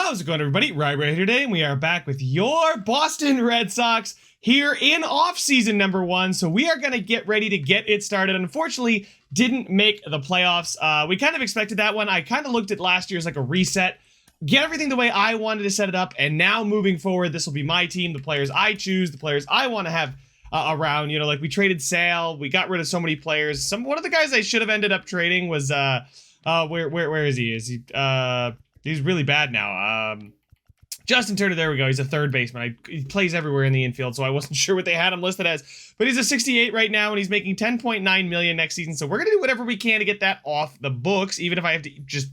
How's it going, everybody? Rye right here today, and we are back with your Boston Red Sox here in off-season number 1. So we are going to get ready to get it started. Unfortunately, didn't make the playoffs. We kind of expected that one. I kind of looked at last year as like a reset, get everything the way I wanted to set it up, and now moving forward, this will be my team, the players I choose, the players I want to have around. You know, like we traded Sale, we got rid of so many players. One of the guys I should have ended up trading was where is he? He's really bad now. Justin Turner, there we go. He's a third baseman. He plays everywhere in the infield, so I wasn't sure what they had him listed as. But he's a 68 right now, and he's making $10.9 million next season. So we're going to do whatever we can to get that off the books, even if I have to just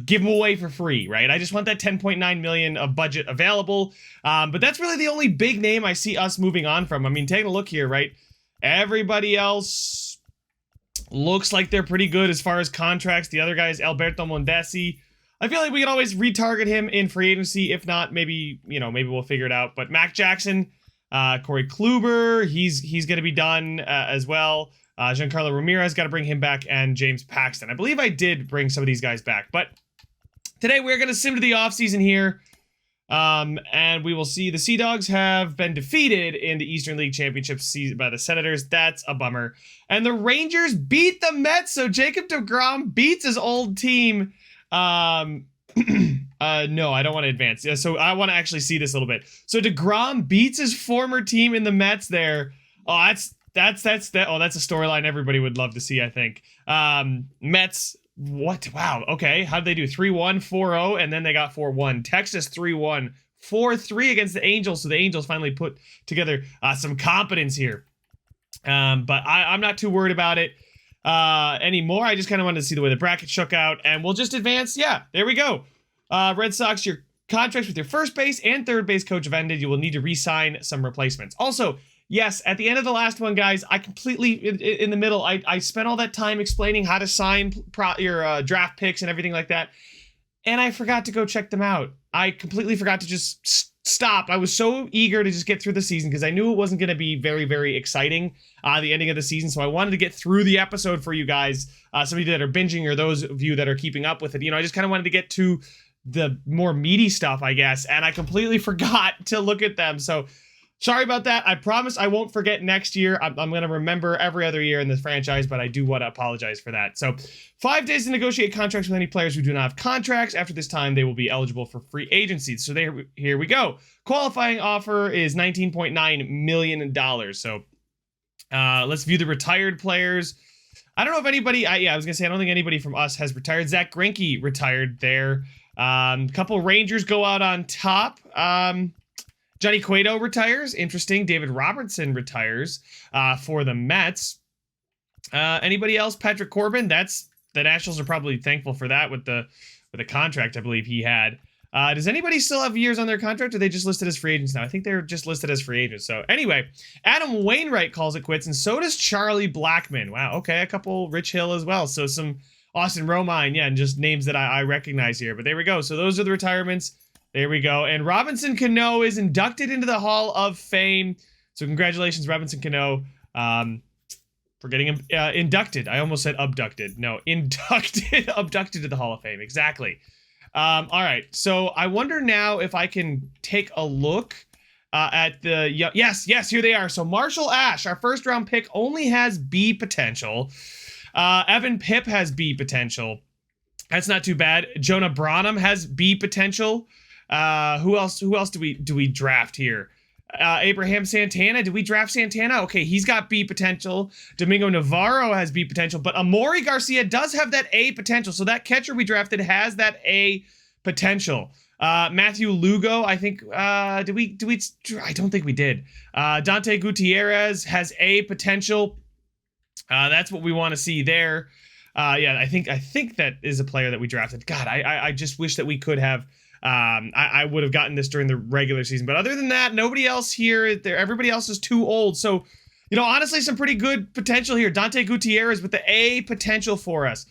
give him away for free, right? I just want that $10.9 million of budget available. But that's really the only big name I see us moving on from. I mean, taking a look here, right? Everybody else looks like they're pretty good as far as contracts. The other guy is Alberto Mondesi. I feel like we can always retarget him in free agency. If not, maybe we'll figure it out. But Mac Jackson, Corey Kluber, he's going to be done as well. Giancarlo Ramirez, got to bring him back, and James Paxton. I believe I did bring some of these guys back. But today we're going to sim to the offseason here. And we will see the Sea Dogs have been defeated in the Eastern League Championship by the Senators. That's a bummer. And the Rangers beat the Mets, so Jacob deGrom beats his old team. No, I don't want to advance. Yeah, so I want to actually see this a little bit. So deGrom beats his former team in the Mets there. Oh, that's a storyline everybody would love to see, I think. Mets, what? Wow, okay. How'd they do? 3-1, 4-0, and then they got 4-1. Texas 3-1, 4-3 against the Angels, so the Angels finally put together some competence here. But I'm not too worried about it anymore. I just kind of wanted to see the way the bracket shook out, and we'll just advance. Yeah, there we go. Red Sox, your contracts with your first base and third base coach have ended. You will need to re-sign some replacements. Also, yes, at the end of the last one, guys, I completely, in the middle, I spent all that time explaining how to sign your draft picks and everything like that, and I forgot to go check them out. I completely forgot to just stop. I was so eager to just get through the season because I knew it wasn't going to be very, very exciting, the ending of the season, so I wanted to get through the episode for you guys, some of you that are binging or those of you that are keeping up with it. You know, I just kind of wanted to get to the more meaty stuff, I guess, and I completely forgot to look at them, so sorry about that. I promise I won't forget next year. I'm going to remember every other year in this franchise, but I do want to apologize for that. So 5 days to negotiate contracts with any players who do not have contracts. After this time, they will be eligible for free agency. So here we go. Qualifying offer is $19.9 million. So let's view the retired players. I don't know if anybody, I was going to say, I don't think anybody from us has retired. Zach Greinke retired there. Couple Rangers go out on top. Johnny Cueto retires. Interesting. David Robertson retires for the Mets. Anybody else? Patrick Corbin. The Nationals are probably thankful for that with the contract I believe he had. Does anybody still have years on their contract, or are they just listed as free agents now? I think they're just listed as free agents. So anyway, Adam Wainwright calls it quits, and so does Charlie Blackmon. Wow. Okay, a couple Rich Hill as well. So some Austin Romine, yeah, and just names that I recognize here. But there we go. So those are the retirements. There we go. And Robinson Cano is inducted into the Hall of Fame. So congratulations, Robinson Cano, for getting him inducted. I almost said abducted. No, inducted. Abducted to the Hall of Fame. Exactly. All right. So I wonder now if I can take a look at the... Yes, here they are. So Marshall Ash, our first round pick, only has B potential. Evan Pipp has B potential. That's not too bad. Jonah Branham has B potential. Who else do we draft here? Abraham Santana. Did we draft Santana? Okay, he's got B potential. Domingo Navarro has B potential, but Amori Garcia does have that A potential. So that catcher we drafted has that A potential. Matthew Lugo, I think, did we? I don't think we did. Dante Gutierrez has A potential. That's what we want to see there. Yeah, I think that is a player that we drafted. God, I just wish that we could have. I would have gotten this during the regular season, but other than that, nobody else here. Everybody else is too old. So, honestly, some pretty good potential here. Dante Gutierrez with the A potential for us.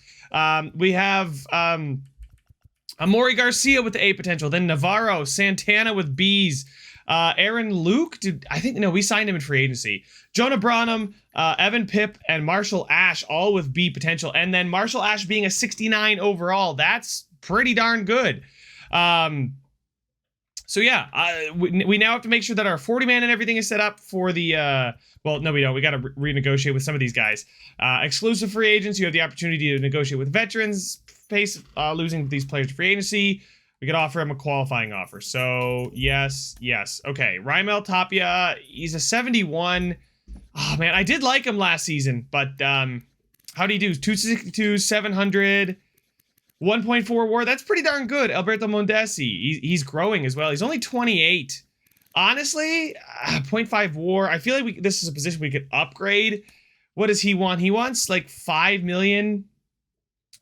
We have Amori Garcia with the A potential. Then Navarro, Santana with B's. Aaron Luke, we signed him in free agency. Jonah Branham, Evan Pipp, and Marshall Ash, all with B potential. And then Marshall Ash being a 69 overall. That's pretty darn good. So yeah, we now have to make sure that our 40-man and everything is set up for the, well, no, we don't. We got to renegotiate with some of these guys. Exclusive free agents, you have the opportunity to negotiate with veterans, face losing these players to free agency. We could offer him a qualifying offer. So yes. Okay, Raimel Tapia, he's a 71. Oh man, I did like him last season, but how do you do? 262, 700. 1.4 WAR, that's pretty darn good. Alberto Mondesi, he's growing as well. He's only 28. Honestly, 0.5 WAR. I feel like this is a position we could upgrade. What does he want? He wants like 5 million.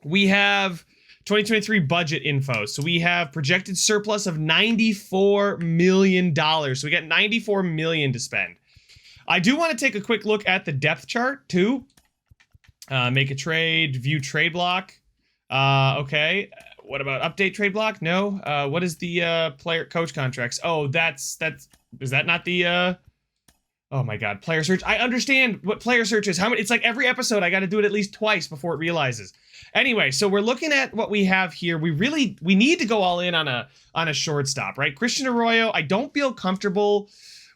We have 2023 budget info. So we have projected surplus of $94 million. So we got 94 million to spend. I do want to take a quick look at the depth chart too. Make a trade, view trade block. Okay. What about update trade block? No. What is the player coach contracts? Oh, is that not the oh my god, player search. I understand what player search is. How many? It's like every episode I got to do it at least twice before it realizes. Anyway, so we're looking at what we have here. We need to go all in on a shortstop, right? Christian Arroyo, I don't feel comfortable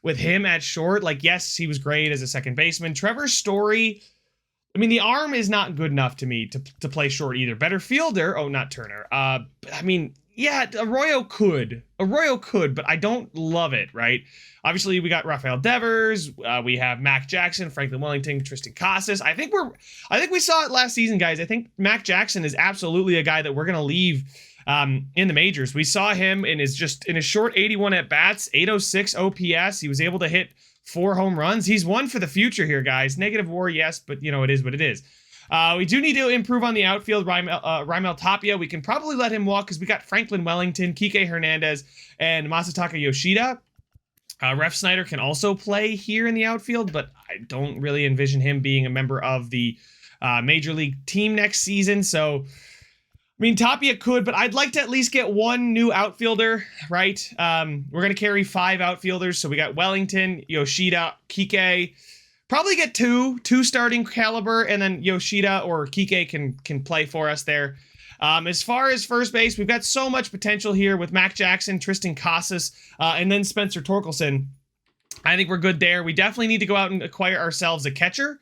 with him at short. Like, yes, he was great as a second baseman. Trevor Story, I mean, the arm is not good enough to me to play short either. Better fielder. Oh, not Turner. I mean, yeah, Arroyo could, but I don't love it, right? Obviously, we got Rafael Devers. We have Mac Jackson, Franklin Wellington, Tristan Casas. I think we saw it last season, guys. I think Mac Jackson is absolutely a guy that we're gonna leave in the majors. We saw him in his short 81 at bats, 806 OPS. He was able to hit 4 home runs. He's one for the future here, guys. Negative WAR, yes, but you know, it is what it is. We do need to improve on the outfield. Raimel Tapia, we can probably let him walk because we got Franklin Wellington, Kike Hernandez, and Masataka Yoshida. Ref Snyder can also play here in the outfield, but I don't really envision him being a member of the major league team next season. So, I mean, Tapia could, but I'd like to at least get one new outfielder, right? We're going to carry 5 outfielders. So we got Wellington, Yoshida, Kike. Probably get two starting caliber, and then Yoshida or Kike can play for us there. As far as first base, we've got so much potential here with Mac Jackson, Tristan Casas, and then Spencer Torkelson. I think we're good there. We definitely need to go out and acquire ourselves a catcher.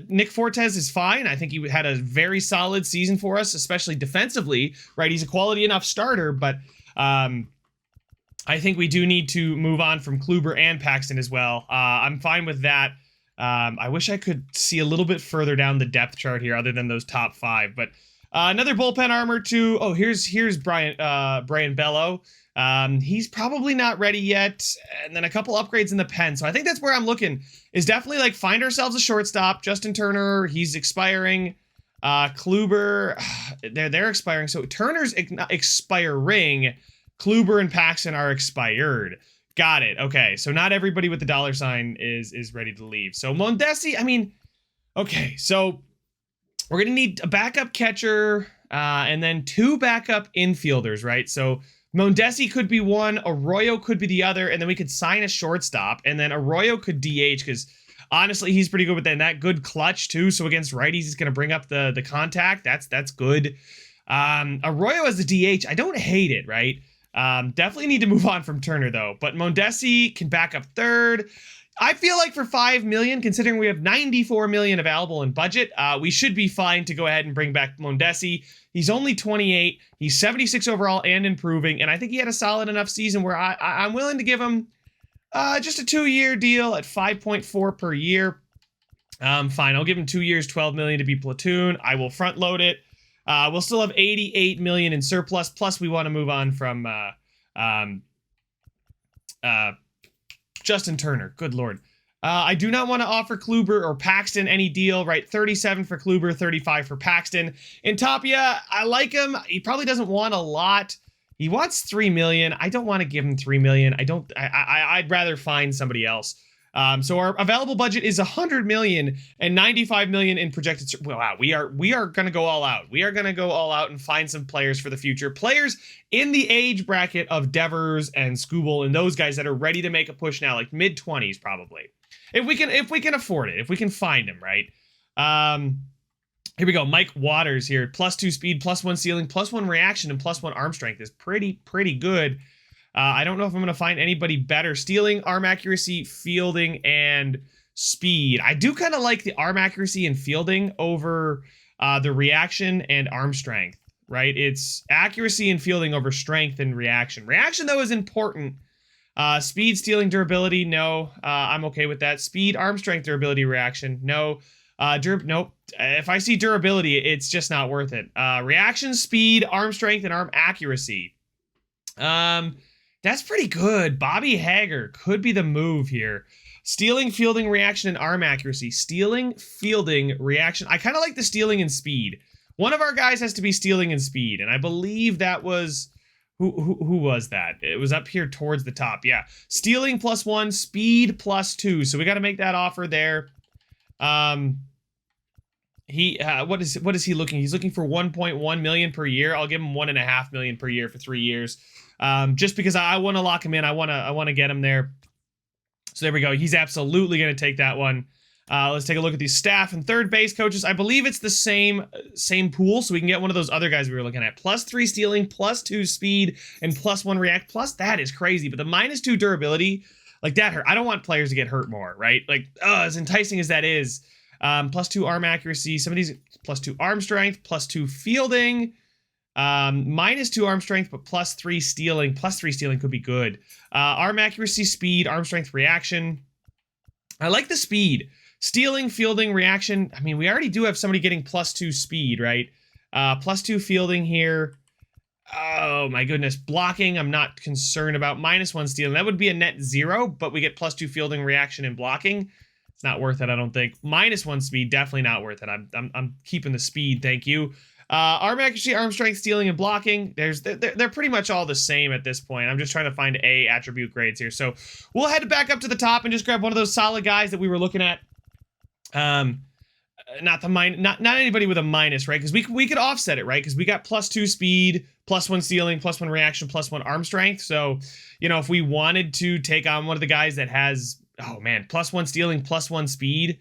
Nick Fortes is fine. I think he had a very solid season for us, especially defensively, right? He's a quality enough starter, but I think we do need to move on from Kluber and Paxton as well. I'm fine with that. I wish I could see a little bit further down the depth chart here other than those top 5, but another bullpen armor too. Oh, here's Brian Bello. He's probably not ready yet. And then a couple upgrades in the pen. So I think that's where I'm looking, is definitely like find ourselves a shortstop. Justin Turner, he's expiring. Kluber, they're expiring. So Turner's expiring. Kluber and Paxton are expired. Got it. Okay. So not everybody with the $ is ready to leave. So Mondesi, I mean, okay. So we're going to need a backup catcher and then 2 backup infielders, right? So Mondesi could be one, Arroyo could be the other, and then we could sign a shortstop, and then Arroyo could DH because honestly, he's pretty good with that good clutch too. So against righties, he's going to bring up the contact. That's good. Arroyo as the DH, I don't hate it, right? Definitely need to move on from Turner though, but Mondesi can back up third. I feel like for 5 million, considering we have 94 million available in budget, we should be fine to go ahead and bring back Mondesi. He's only 28. He's 76 overall and improving, and I think he had a solid enough season where I'm willing to give him just a 2-year deal at 5.4 per year. Fine, I'll give him 2 years, 12 million to be platoon. I will front load it. We'll still have 88 million in surplus. Plus, we want to move on from Justin Turner. Good Lord. I do not want to offer Kluber or Paxton any deal, right? 37 for Kluber, 35 for Paxton. In Tapia, I like him. He probably doesn't want a lot. He wants 3 million. I don't want to give him 3 million. I'd rather find somebody else. So our available budget is 100 million and 95 million in projected. Wow, we are going to go all out. We are going to go all out and find some players for the future. Players in the age bracket of Devers and Skubal and those guys that are ready to make a push now, like mid-20s probably. If we can afford it, if we can find them, right? Here we go. Mike Waters here. +2 speed, +1 ceiling, +1 reaction, and +1 arm strength is pretty good. I don't know if I'm going to find anybody better. Stealing, arm accuracy, fielding, and speed. I do kind of like the arm accuracy and fielding over the reaction and arm strength, right? It's accuracy and fielding over strength and reaction. Reaction, though, is important. Speed, stealing, durability, no. I'm okay with that. Speed, arm strength, durability, reaction, no. Nope. If I see durability, it's just not worth it. Reaction, speed, arm strength, and arm accuracy. That's pretty good. Bobby Hager could be the move here. Stealing, fielding, reaction, and arm accuracy. Stealing, fielding, reaction. I kind of like the stealing and speed. One of our guys has to be stealing and speed, and I believe that was... Who was that? It was up here towards the top. Yeah. Stealing +1, speed +2. So we got to make that offer there. What is he looking? He's looking for 1.1 million per year. I'll give him 1.5 million per year for 3 years. Just because I want to lock him in. I want to get him there. So there we go. He's absolutely going to take that one. Let's take a look at these staff and third base coaches. I believe it's the same pool, so we can get one of those other guys we were looking at. +3 stealing, +2 speed, and +1 react. Plus, that is crazy. But the -2 durability, like that hurt. I don't want players to get hurt more, right? Like, as enticing as that is. +2 arm accuracy. Some of these +2 arm strength, +2 fielding, -2 arm strength, but +3 stealing. +3 stealing could be good. Arm accuracy, speed, arm strength, reaction. I like the speed. Stealing, fielding, reaction. I mean, we already do have somebody getting +2 speed, right? +2 fielding here. Oh my goodness. Blocking, I'm not concerned about. -1 stealing. That would be a net 0, but we get +2 fielding, reaction, and blocking. It's not worth it, I don't think. -1 speed, definitely not worth it. I'm keeping the speed, thank you. Arm accuracy, arm strength, stealing, and blocking. They're pretty much all the same at this point. I'm just trying to find A attribute grades here. So we'll head back up to the top and just grab one of those solid guys that we were looking at. Not anybody with a minus, right? Because we could offset it, right? Because we got +2 speed, +1 stealing, +1 reaction, +1 arm strength. So, you know, if we wanted to take on one of the guys that has, oh man, +1 stealing, +1 speed.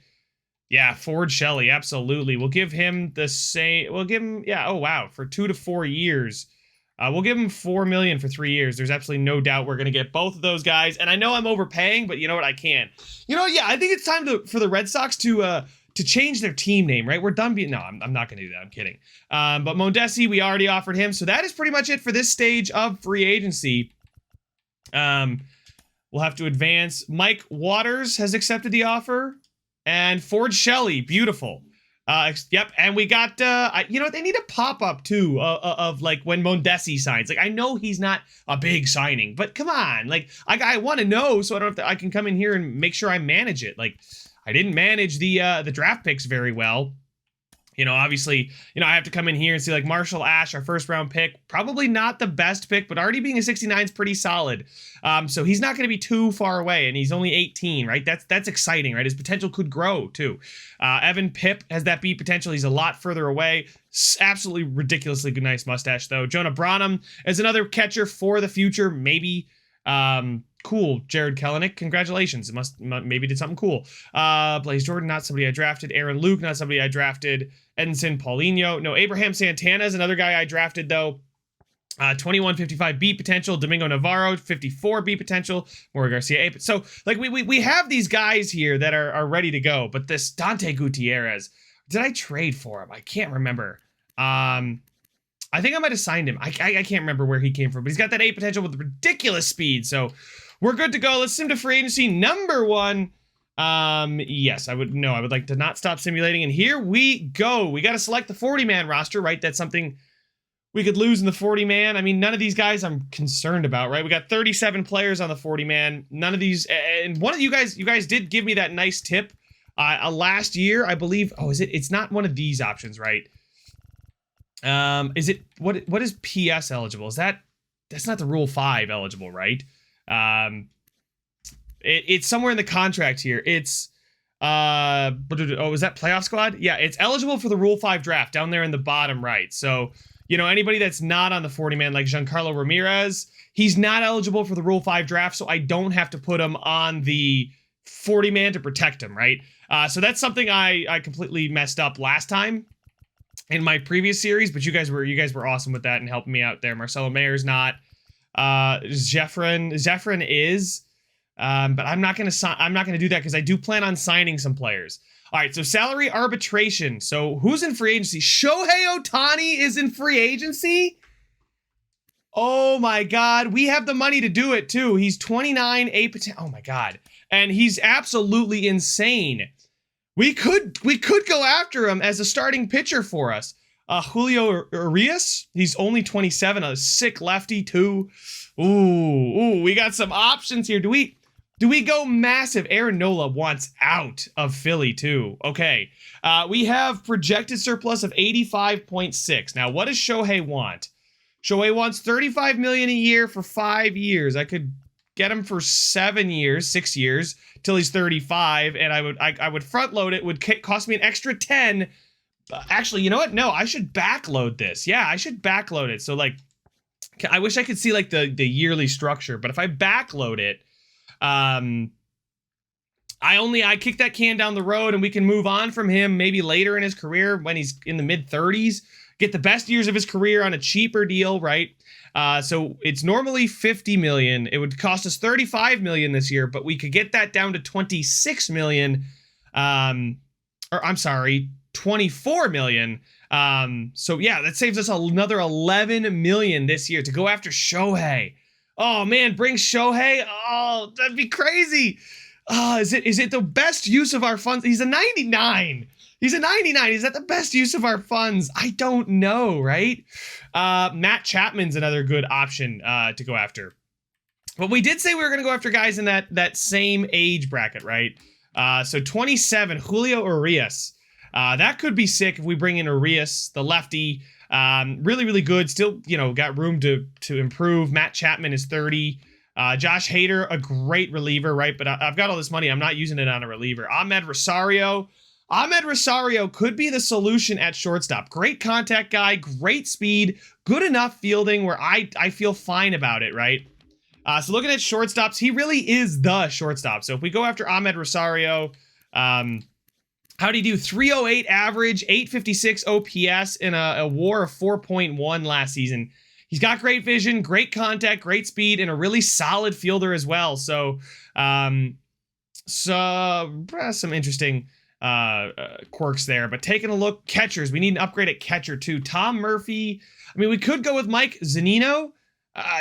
Yeah, Ford Shelley, absolutely. We'll give him the same. We'll give him, yeah, oh wow, for 2 to 4 years. We'll give him 4 million for 3 years. There's absolutely no doubt we're gonna get both of those guys. And I know I'm overpaying, but you know what? I can't. You know, yeah, I think it's time for the Red Sox to change their team name, right? We're done being. No, I'm not gonna do that. I'm kidding. But Mondesi, we already offered him, so that is pretty much it for this stage of free agency. We'll have to advance. Mike Waters has accepted the offer. And Ford Shelley, beautiful. Yep, and we got, you know, they need a pop-up, too, of, like, when Mondesi signs. Like, I know he's not a big signing, but come on. Like, I want to know so I don't have to, I can come in here and make sure I manage it. Like, I didn't manage the draft picks very well. You know, obviously, you know, I have to come in here and see, like, Marshall Ash, our first-round pick. Probably not the best pick, but already being a 69 is pretty solid. So he's not going to be too far away, and he's only 18, right? That's exciting, right? His potential could grow, too. Evan Pipp has that beat potential. He's a lot further away. Absolutely ridiculously good, nice mustache, though. Jonah Branham is another catcher for the future, maybe. Cool, Jared Kelenic. Congratulations. It maybe did something cool. Blaze Jordan, not somebody I drafted. Aaron Luke, not somebody I drafted. Edinson Paulinho. No, Abraham Santana is another guy I drafted, though. 21, 55 beat potential. Domingo Navarro, 54 beat potential. Mauro Garcia, 8. So, like, we have these guys here that are ready to go. But this Dante Gutierrez, did I trade for him? I can't remember. I think I might have signed him. I can't remember where he came from. But he's got that 8 potential with ridiculous speed. So, we're good to go. Let's sim to free agency number 1. Yes, I would like to not stop simulating. And here we go. We got to select the 40-man roster, right? That's something we could lose in the 40-man. I mean, none of these guys I'm concerned about, right? We got 37 players on the 40-man. None of these, and one of you guys did give me that nice tip last year, I believe. Oh, is it? It's not one of these options, right? Is it, what is PS eligible? Is that's not the Rule 5 eligible, right? It's somewhere in the contract here. It's, oh, is that playoff squad? Yeah, it's eligible for the Rule 5 draft down there in the bottom right. So, you know, anybody that's not on the 40-man, like Giancarlo Ramirez, he's not eligible for the Rule 5 draft, so I don't have to put him on the 40-man to protect him, right? So that's something I completely messed up last time. in my previous series, but you guys were awesome with that and helping me out there. Marcelo Mayer's not. Zephyrin is. But I'm not gonna do that because I do plan on signing some players. All right, so salary arbitration. So who's in free agency? Shohei Ohtani is in free agency. Oh my God, we have the money to do it too. He's 29, oh my God, and he's absolutely insane. We could go after him as a starting pitcher for us. Julio Urias, he's only 27, a sick lefty too. Ooh, we got some options here. Do we go massive? Aaron Nola wants out of Philly too. Okay, we have projected surplus of 85.6. Now, what does Shohei want? Shohei wants $35 million a year for 5 years. I could get him for 6 years till he's 35, and I would front load it. Would cost me an extra 10. Actually, you know what? No, I should backload this. Yeah, I should backload it. So like, I wish I could see like the yearly structure, but if I backload it, I kick that can down the road and we can move on from him maybe later in his career when he's in the mid 30s, get the best years of his career on a cheaper deal, right? So it's normally 50 million. It would cost us 35 million this year, but we could get that down to 26 million. Or I'm sorry, 24 million. So yeah, that saves us another 11 million this year to go after Shohei. Oh man, bring Shohei. Oh, that'd be crazy. Is it the best use of our funds? He's a 99. Is that the best use of our funds? I don't know, right? Matt Chapman's another good option to go after. But we did say we were going to go after guys in that same age bracket, right? So 27, Julio Urias. That could be sick if we bring in Urias, the lefty. Really, really good. Still, got room to improve. Matt Chapman is 30. Josh Hader, a great reliever, right? But I've got all this money. I'm not using it on a reliever. Ahmed Rosario could be the solution at shortstop. Great contact guy, great speed, good enough fielding where I feel fine about it, right? So looking at shortstops, he really is the shortstop. So if we go after Ahmed Rosario, how'd he do? 308 average, 856 OPS, and a WAR of 4.1 last season. He's got great vision, great contact, great speed, and a really solid fielder as well. So, some interesting quirks there. But taking a look, catchers, we need an upgrade at catcher too. Tom Murphy. I mean, we could go with Mike Zunino.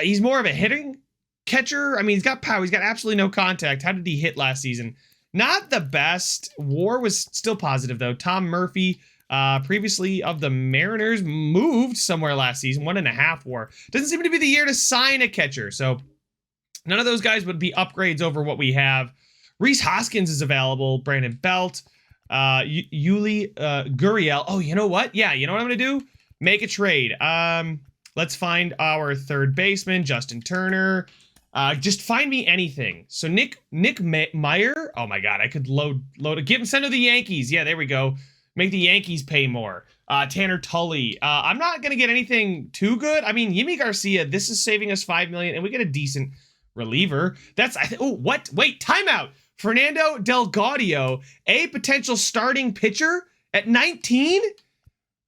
He's more of a hitting catcher. I mean, he's got power. He's got absolutely no contact. How did he hit last season? Not the best. WAR was still positive though. Tom Murphy, previously of the Mariners, moved somewhere last season, 1.5 WAR. Doesn't seem to be the year to sign a catcher. So none of those guys would be upgrades over what we have. Rhys Hoskins is available. Brandon Belt, Yuli Gurriel. Oh, you know what? Yeah, you know what I'm going to do? Make a trade. Let's find our third baseman, Justin Turner. Just find me anything. So Nick Meyer. Oh my God, I could load it. Send to the Yankees. Yeah, there we go. Make the Yankees pay more. Tanner Tully. I'm not gonna get anything too good. I mean, Yimi Garcia. This is saving us $5 million, and we get a decent reliever. What? Wait, timeout. Fernando Del Gaudio, a potential starting pitcher at 19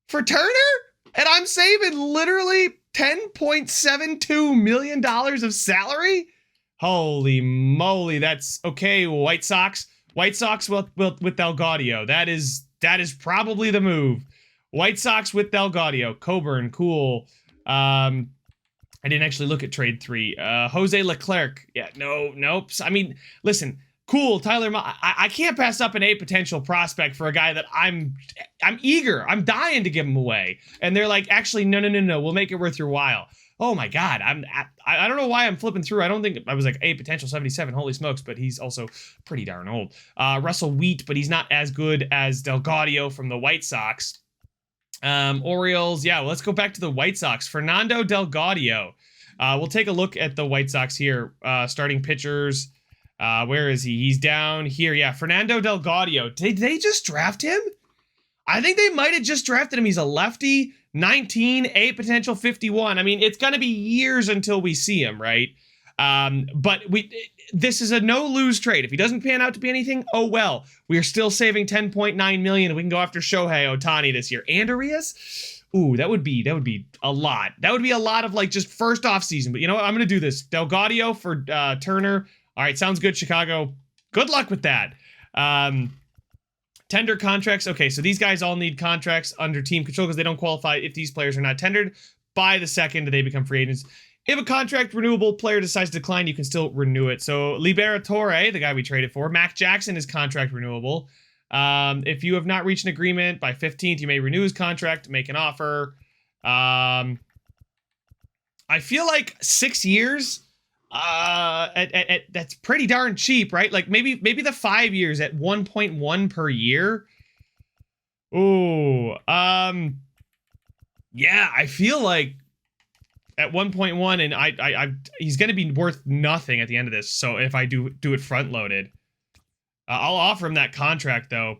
for Turner, and I'm saving literally $10.72 million of salary? Holy moly, that's okay. White Sox with Del Gaudio. That is probably the move. White Sox with Del Gaudio. Coburn, cool. I didn't actually look at trade 3. Jose Leclerc. Yeah, nope. I mean, listen, cool, Tyler. I can't pass up an A potential prospect for a guy that I'm eager. I'm dying to give him away. And they're like, actually, no. We'll make it worth your while. Oh my God. I don't know why I'm flipping through. I don't think I was like A potential 77. Holy smokes. But he's also pretty darn old. Russell Wheat, but he's not as good as Del Gaudio from the White Sox. Orioles. Yeah, well, let's go back to the White Sox. Fernando Del Gaudio. We'll take a look at the White Sox here. Starting pitchers. Where is he? He's down here. Yeah, Fernando Del Gaudio. Did they just draft him? I think they might have just drafted him. He's a lefty, 19, A potential 51. I mean, it's going to be years until we see him, right? But this is a no-lose trade. If he doesn't pan out to be anything, oh well. We are still saving $10.9 million, and we can go after Shohei Ohtani this year. And Arias? Ooh, that would be a lot. That would be a lot of like just first off season. But you know what? I'm gonna do this. Delgado for Turner. All right, sounds good, Chicago. Good luck with that. Tender contracts. Okay, so these guys all need contracts under team control because they don't qualify if these players are not tendered by the second they become free agents. If a contract renewable player decides to decline, you can still renew it. So Liberatore, the guy we traded for, Mac Jackson is contract renewable. If you have not reached an agreement by 15th, you may renew his contract, make an offer. I feel like 6 years. That's pretty darn cheap, right? Like maybe the 5 years at 1.1 per year. Ooh, yeah, I feel like at 1.1, and I he's gonna be worth nothing at the end of this. So if I do it front loaded, I'll offer him that contract though.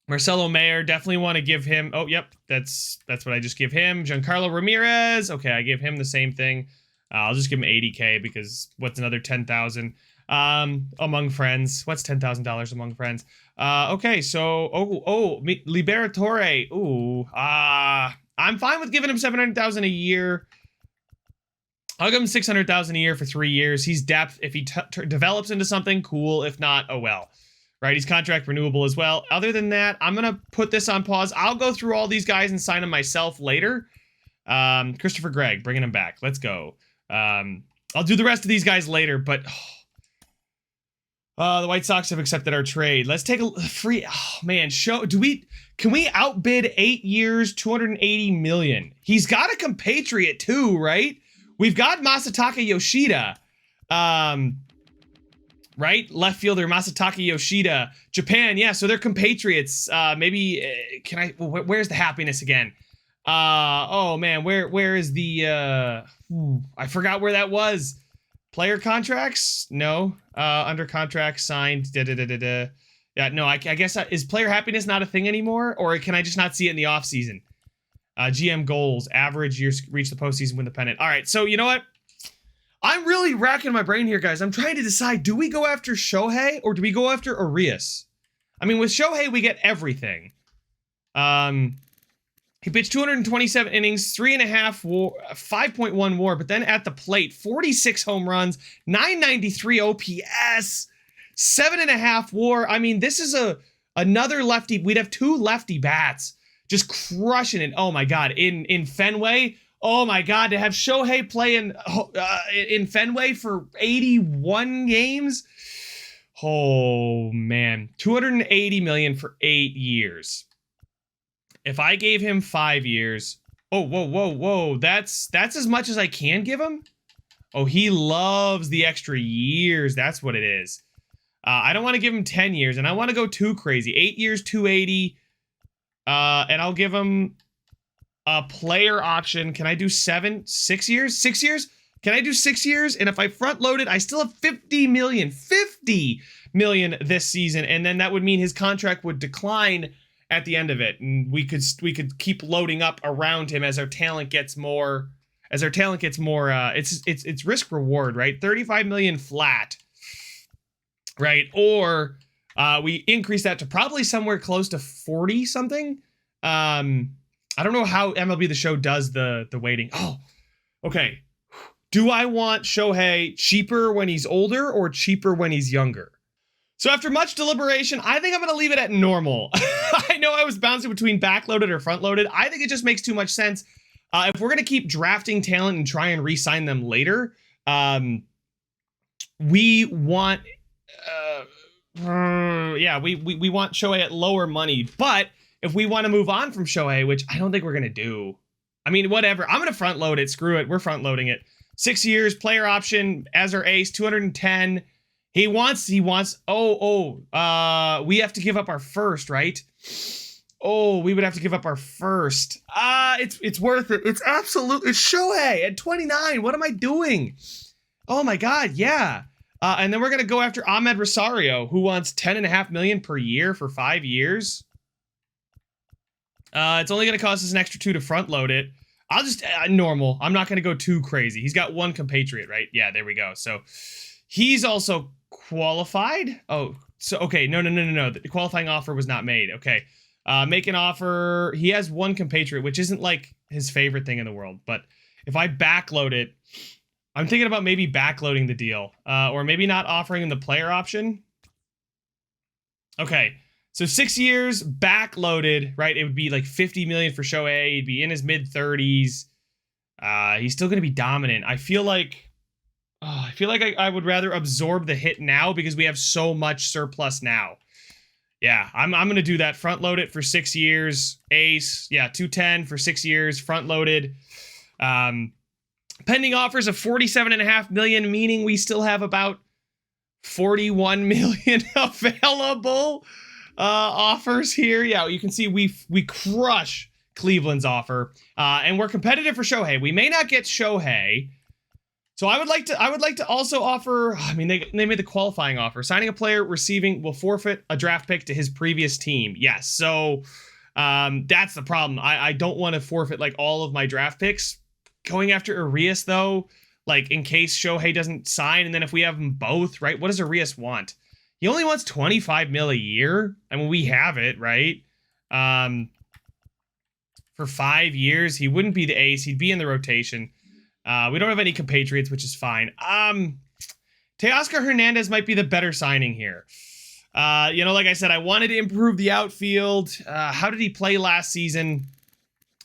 Marcelo Mayer, definitely want to give him. Oh, yep, that's what I just give him. Giancarlo Ramirez. Okay, I give him the same thing. I'll just give him 80K because what's another 10,000 among friends? What's $10,000 among friends? Okay, so Liberatore. Ooh, I'm fine with giving him 700,000 a year. I'll give him 600,000 a year for 3 years. He's depth. If he develops into something, cool. If not, oh well. Right, he's contract renewable as well. Other than that, I'm gonna put this on pause. I'll go through all these guys and sign them myself later. Christopher Gregg, bringing him back. Let's go. I'll do the rest of these guys later, but the White Sox have accepted our trade. Let's take a free. Oh man, can we outbid 8 years, 280 million? He's got a compatriot too, right? We've got Masataka Yoshida, right? Left fielder Masataka Yoshida, Japan. Yeah, so they're compatriots. Maybe where's the happiness again? Oh man, where is the I forgot where that was. Player contracts? No. Under contract signed. Yeah, no, I guess is player happiness not a thing anymore, or can I just not see it in the off season? GM goals, average years reach the postseason, win the pennant. All right, so you know what? I'm really racking my brain here, guys. I'm trying to decide: do we go after Shohei or do we go after Arias? I mean, with Shohei, we get everything. He pitched 227 innings, 3.5 WAR, 5.1 WAR, but then at the plate, 46 home runs, 993 OPS, 7.5 WAR. I mean, this is another lefty. We'd have two lefty bats just crushing it. Oh my God, in Fenway. Oh my God, to have Shohei play in Fenway for 81 games. Oh man, 280 million for 8 years. If I gave him 5 years, whoa, that's as much as I can give him? Oh, he loves the extra years. That's what it is. I don't want to give him 10 years, and I want to go too crazy. 8 years, 280, and I'll give him a player option. Can I do 6 years? 6 years? Can I do 6 years? And if I front load it, I still have 50 million this season, and then that would mean his contract would decline at the end of it, and we could keep loading up around him as our talent gets more. It's risk reward, right? 35 million flat, right? Or we increase that to probably somewhere close to 40 something. I don't know how MLB The Show does the weighting. Oh, okay. Do I want Shohei cheaper when he's older or cheaper when he's younger? So after much deliberation, I think I'm going to leave it at normal. I know I was bouncing between backloaded or front-loaded. I think it just makes too much sense. If we're going to keep drafting talent and try and re-sign them later, we want, we want Shohei at lower money. But if we want to move on from Shohei, which I don't think we're going to do, I mean, whatever. I'm going to front-load it. Screw it. We're front-loading it. 6 years, player option, as our ace, 210. We have to give up our first, right? Oh, we would have to give up our first. It's worth it. It's Shohei at 29. What am I doing? Oh my God, yeah. And then we're going to go after Ahmed Rosario, who wants 10.5 million per year for 5 years. It's only going to cost us an extra 2 to front load it. I'll just normal. I'm not going to go too crazy. He's got one compatriot, right? Yeah, there we go. So he's also qualified. Oh, so okay. No. The qualifying offer was not made. Okay. Make an offer. He has one compatriot, which isn't like his favorite thing in the world. But if I backload it, I'm thinking about maybe backloading the deal, or maybe not offering him the player option. Okay. So 6 years backloaded, right? It would be like 50 million for Shohei. He'd be in his mid 30s. He's still going to be dominant. I feel like I would rather absorb the hit now because we have so much surplus now. Yeah, I'm going to do that. Front load it for 6 years. Ace. Yeah, 210 for 6 years. Front loaded. Pending offers of 47.5 million, meaning we still have about 41 million available. Offers here. Yeah, you can see we crush Cleveland's offer, and we're competitive for Shohei. We may not get Shohei, so I would like to also offer. I mean, they made the qualifying offer. Signing a player receiving will forfeit a draft pick to his previous team. Yes, so that's the problem. I don't want to forfeit like all of my draft picks. Going after Arias though, like in case Shohei doesn't sign, and then if we have them both, right? What does Arias want? He only wants 25 mil a year. I mean, we have it, right? For 5 years, he wouldn't be the ace. He'd be in the rotation. We don't have any compatriots, which is fine. Teoscar Hernandez might be the better signing here. Like I said, I wanted to improve the outfield. How did he play last season?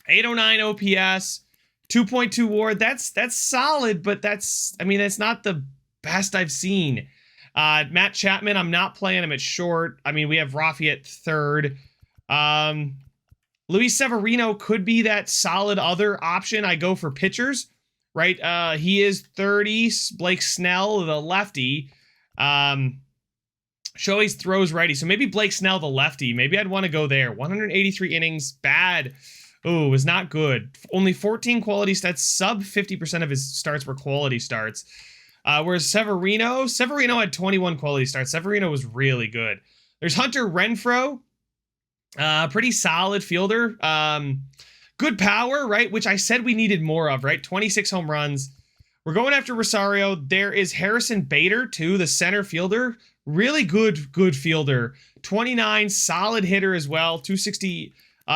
809 OPS, 2.2 WAR. That's solid, but that's not the best I've seen. Matt Chapman, I'm not playing him at short. I mean, we have Rafi at third. Luis Severino could be that solid other option. I go for pitchers, right? He is 30. Blake Snell, the lefty. Shohei's throws righty. So maybe Blake Snell, the lefty. Maybe I'd want to go there. 183 innings. Bad. Ooh, was not good. Only 14 quality stats. Sub 50% of his starts were quality starts. Whereas Severino had 21 quality starts. Severino was really good. There's Hunter Renfroe, pretty solid fielder. Good power, right? Which I said we needed more of, right? 26 home runs. We're going after Rosario. There is Harrison Bader, too, the center fielder. Really good fielder. 29, solid hitter as well. 260.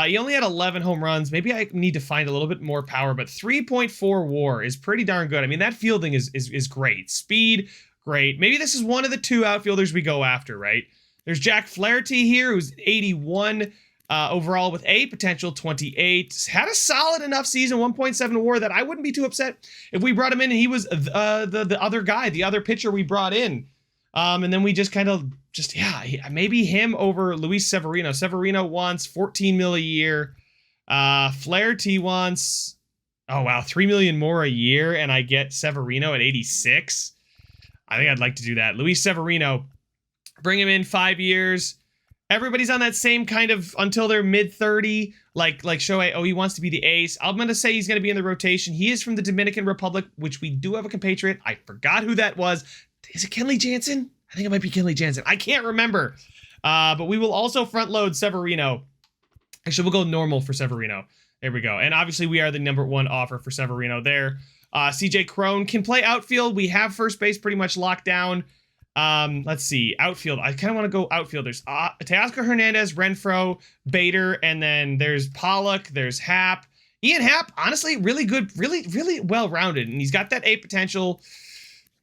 He only had 11 home runs. Maybe I need to find a little bit more power, but 3.4 WAR is pretty darn good. I mean, that fielding is great. Speed, great. Maybe this is one of the two outfielders we go after, right? There's Jack Flaherty here, who's 81 overall with A potential, 28. Had a solid enough season, 1.7 WAR, that I wouldn't be too upset if we brought him in and he was the other guy, the other pitcher we brought in. And then we maybe him over Luis Severino. Severino wants 14 mil a year. Flaherty wants, 3 million more a year, and I get Severino at 86. I think I'd like to do that. Luis Severino, bring him in 5 years. Everybody's on that same kind of until they're mid 30, like Shohei. Oh, he wants to be the ace. I'm going to say he's going to be in the rotation. He is from the Dominican Republic, which we do have a compatriot. I forgot who that was. Is it Kenley Jansen? I think it might be Kenley Jansen. I can't remember. But we will also front load Severino. Actually, we'll go normal for Severino. There we go. And obviously, we are the number one offer for Severino there. CJ Crone can play outfield. We have first base pretty much locked down. Let's see. Outfield. I kind of want to go outfielders. Teoscar Hernandez, Renfroe, Bader, and then there's Pollock. There's Happ. Ian Happ, honestly, really good, really well-rounded. And he's got that A potential.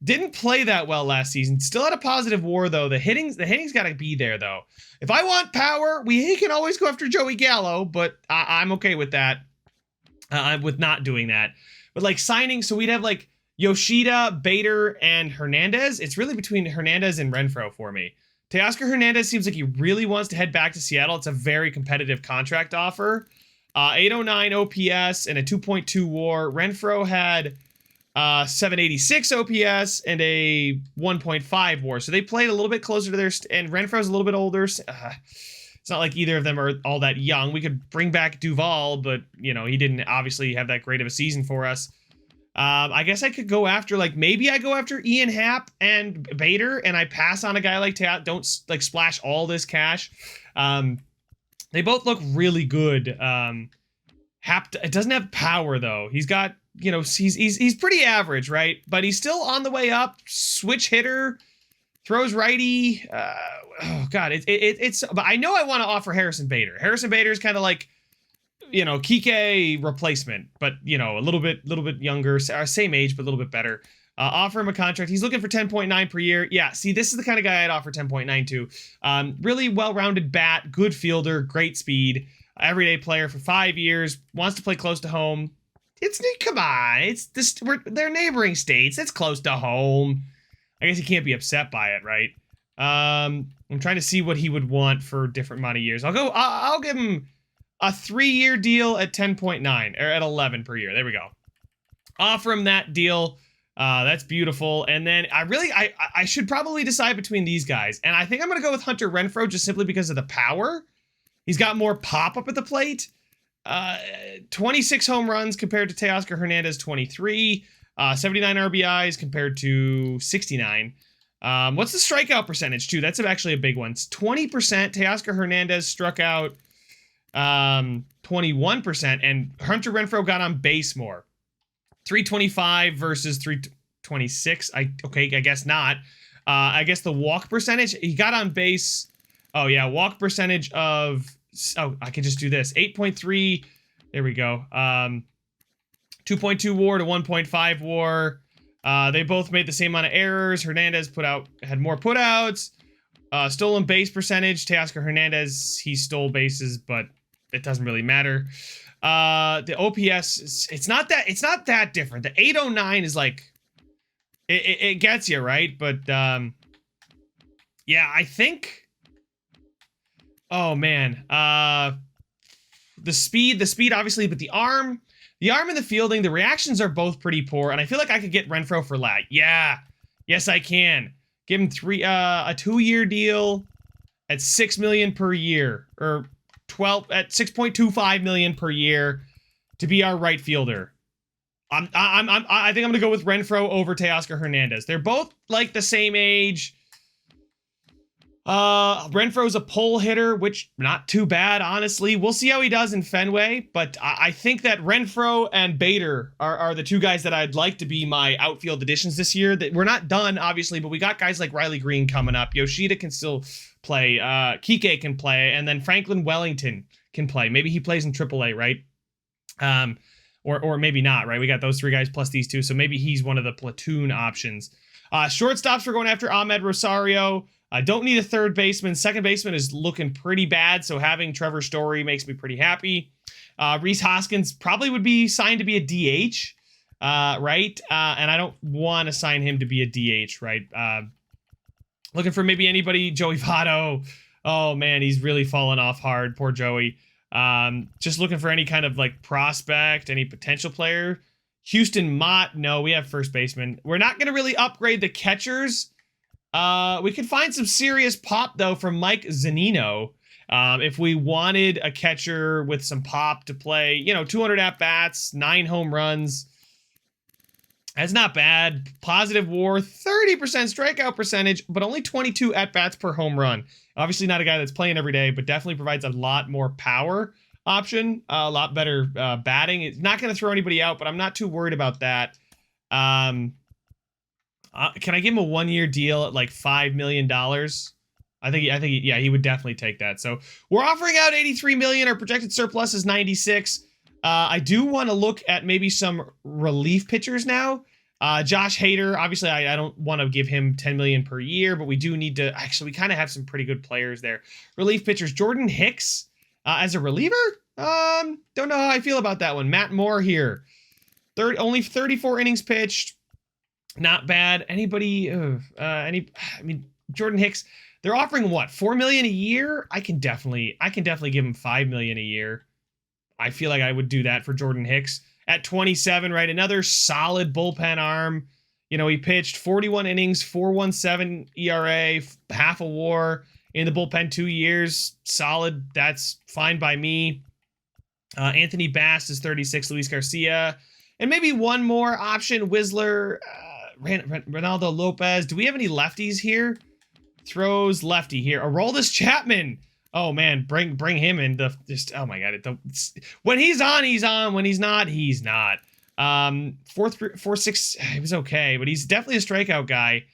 Didn't play that well last season. Still had a positive WAR, though. The hitting's got to be there, though. If I want power, he can always go after Joey Gallo, but I'm okay with that. With not doing that. But, like, signing, so we'd have, like, Yoshida, Bader, and Hernandez. It's really between Hernandez and Renfroe for me. Teoscar Hernandez seems like he really wants to head back to Seattle. It's a very competitive contract offer. 809 OPS and a 2.2 WAR. Renfroe had 786 OPS and a 1.5 WAR. So they played a little bit closer to their... and Renfroe's a little bit older. It's not like either of them are all that young. We could bring back Duvall, but, he didn't obviously have that great of a season for us. I guess I could go after, maybe I go after Ian Happ and Bader, and I pass on a guy like Teoscar. Don't, splash all this cash. They both look really good. It doesn't have power though. He's got, you know, he's pretty average, right? But he's still on the way up. Switch hitter, throws righty. Oh god, it's. But I know I want to offer Harrison Bader. Harrison Bader is kind of like, you know, Kike replacement, but you know, a little bit younger, same age, but a little bit better. Offer him a contract. He's looking for 10.9 per year. Yeah, see, this is the kind of guy I'd offer 10.9 to. Really well-rounded bat, good fielder, great speed, everyday player for 5 years, wants to play close to home. Come on, it's this. They're neighboring states. It's close to home. I guess he can't be upset by it, right? I'm trying to see what he would want for different amount of years. I'll give him a 3-year deal at 10.9 or at 11 per year. There we go. Offer him that deal. That's beautiful. And then I should probably decide between these guys. And I think I'm going to go with Hunter Renfroe just simply because of the power. He's got more pop up at the plate. 26 home runs compared to Teoscar Hernandez 23. 79 RBIs compared to 69. What's the strikeout percentage too? That's actually a big one. It's 20%. Teoscar Hernandez struck out 21%, and Hunter Renfroe got on base more. 325 versus 326. I guess not. I guess the walk percentage, he got on base. Oh yeah, walk percentage of, I can just do this. 8.3. There we go. 2.2 WAR to 1.5 WAR. They both made the same amount of errors. Hernandez had more putouts. Stolen base percentage. Teoscar Hernandez, he stole bases, but it doesn't really matter. The OPS, it's not that different. The 809 is like, it gets you, right? But yeah, I think, oh man, the speed obviously, but the arm and the fielding, the reactions are both pretty poor, and I feel like I could get Renfroe for lag. Yeah, yes I can. Give him a 2-year deal at $6 million per year, or 12 at 6.25 million per year to be our right fielder. I think I'm gonna go with Renfroe over Teoscar Hernandez. They're both like the same age. Renfroe's a pull hitter, which not too bad, honestly. We'll see how he does in Fenway, but I think that Renfroe and Bader are the two guys that I'd like to be my outfield additions this year. That we're not done, obviously, but we got guys like Riley Green coming up. Yoshida can still play. Kike can play, and then Franklin Wellington can play. Maybe he plays in AAA, right? Or maybe not, right? We got those 3 guys plus these 2, so maybe he's one of the platoon options. Shortstops, we're going after Ahmed Rosario. I don't need a third baseman. Second baseman is looking pretty bad, so having Trevor Story makes me pretty happy. Rhys Hoskins probably would be signed to be a DH, right? And I don't want to sign him to be a DH, right? Looking for maybe anybody. Joey Votto. Oh, man, he's really fallen off hard. Poor Joey. Just looking for any kind of like prospect, any potential player. Houston Mott. No, we have first baseman. We're not going to really upgrade the catchers. We could find some serious pop, though, from Mike Zunino. If we wanted a catcher with some pop to play, 200 at-bats, 9 home runs. That's not bad. Positive WAR, 30% strikeout percentage, but only 22 at-bats per home run. Obviously not a guy that's playing every day, but definitely provides a lot more power option, a lot better batting. It's not going to throw anybody out, but I'm not too worried about that. Can I give him a 1-year deal at like $5 million? I think, yeah, he would definitely take that. So we're offering out $83 million. Our projected surplus is 96. I do want to look at maybe some relief pitchers now. Josh Hader, obviously, I don't want to give him $10 million per year, but we do need to. Actually, we kind of have some pretty good players there. Relief pitchers, Jordan Hicks as a reliever. Don't know how I feel about that one. Matt Moore here, only 34 innings pitched. Not bad. Anybody? Jordan Hicks. They're offering what, $4 million a year? I can definitely give him $5 million a year. I feel like I would do that for Jordan Hicks at 27, right? Another solid bullpen arm. He pitched 41 innings, 4.17 ERA, half a WAR in the bullpen 2 years. Solid. That's fine by me. Anthony Bass is 36, Luis Garcia. And maybe one more option, Whistler, Ronaldo Lopez. Do we have any lefties here? Throws lefty here. Aroldis Chapman. Oh man, bring him in. Oh my god, when he's on, he's on. When he's not, he's not. 4.6, he was okay, but he's definitely a strikeout guy.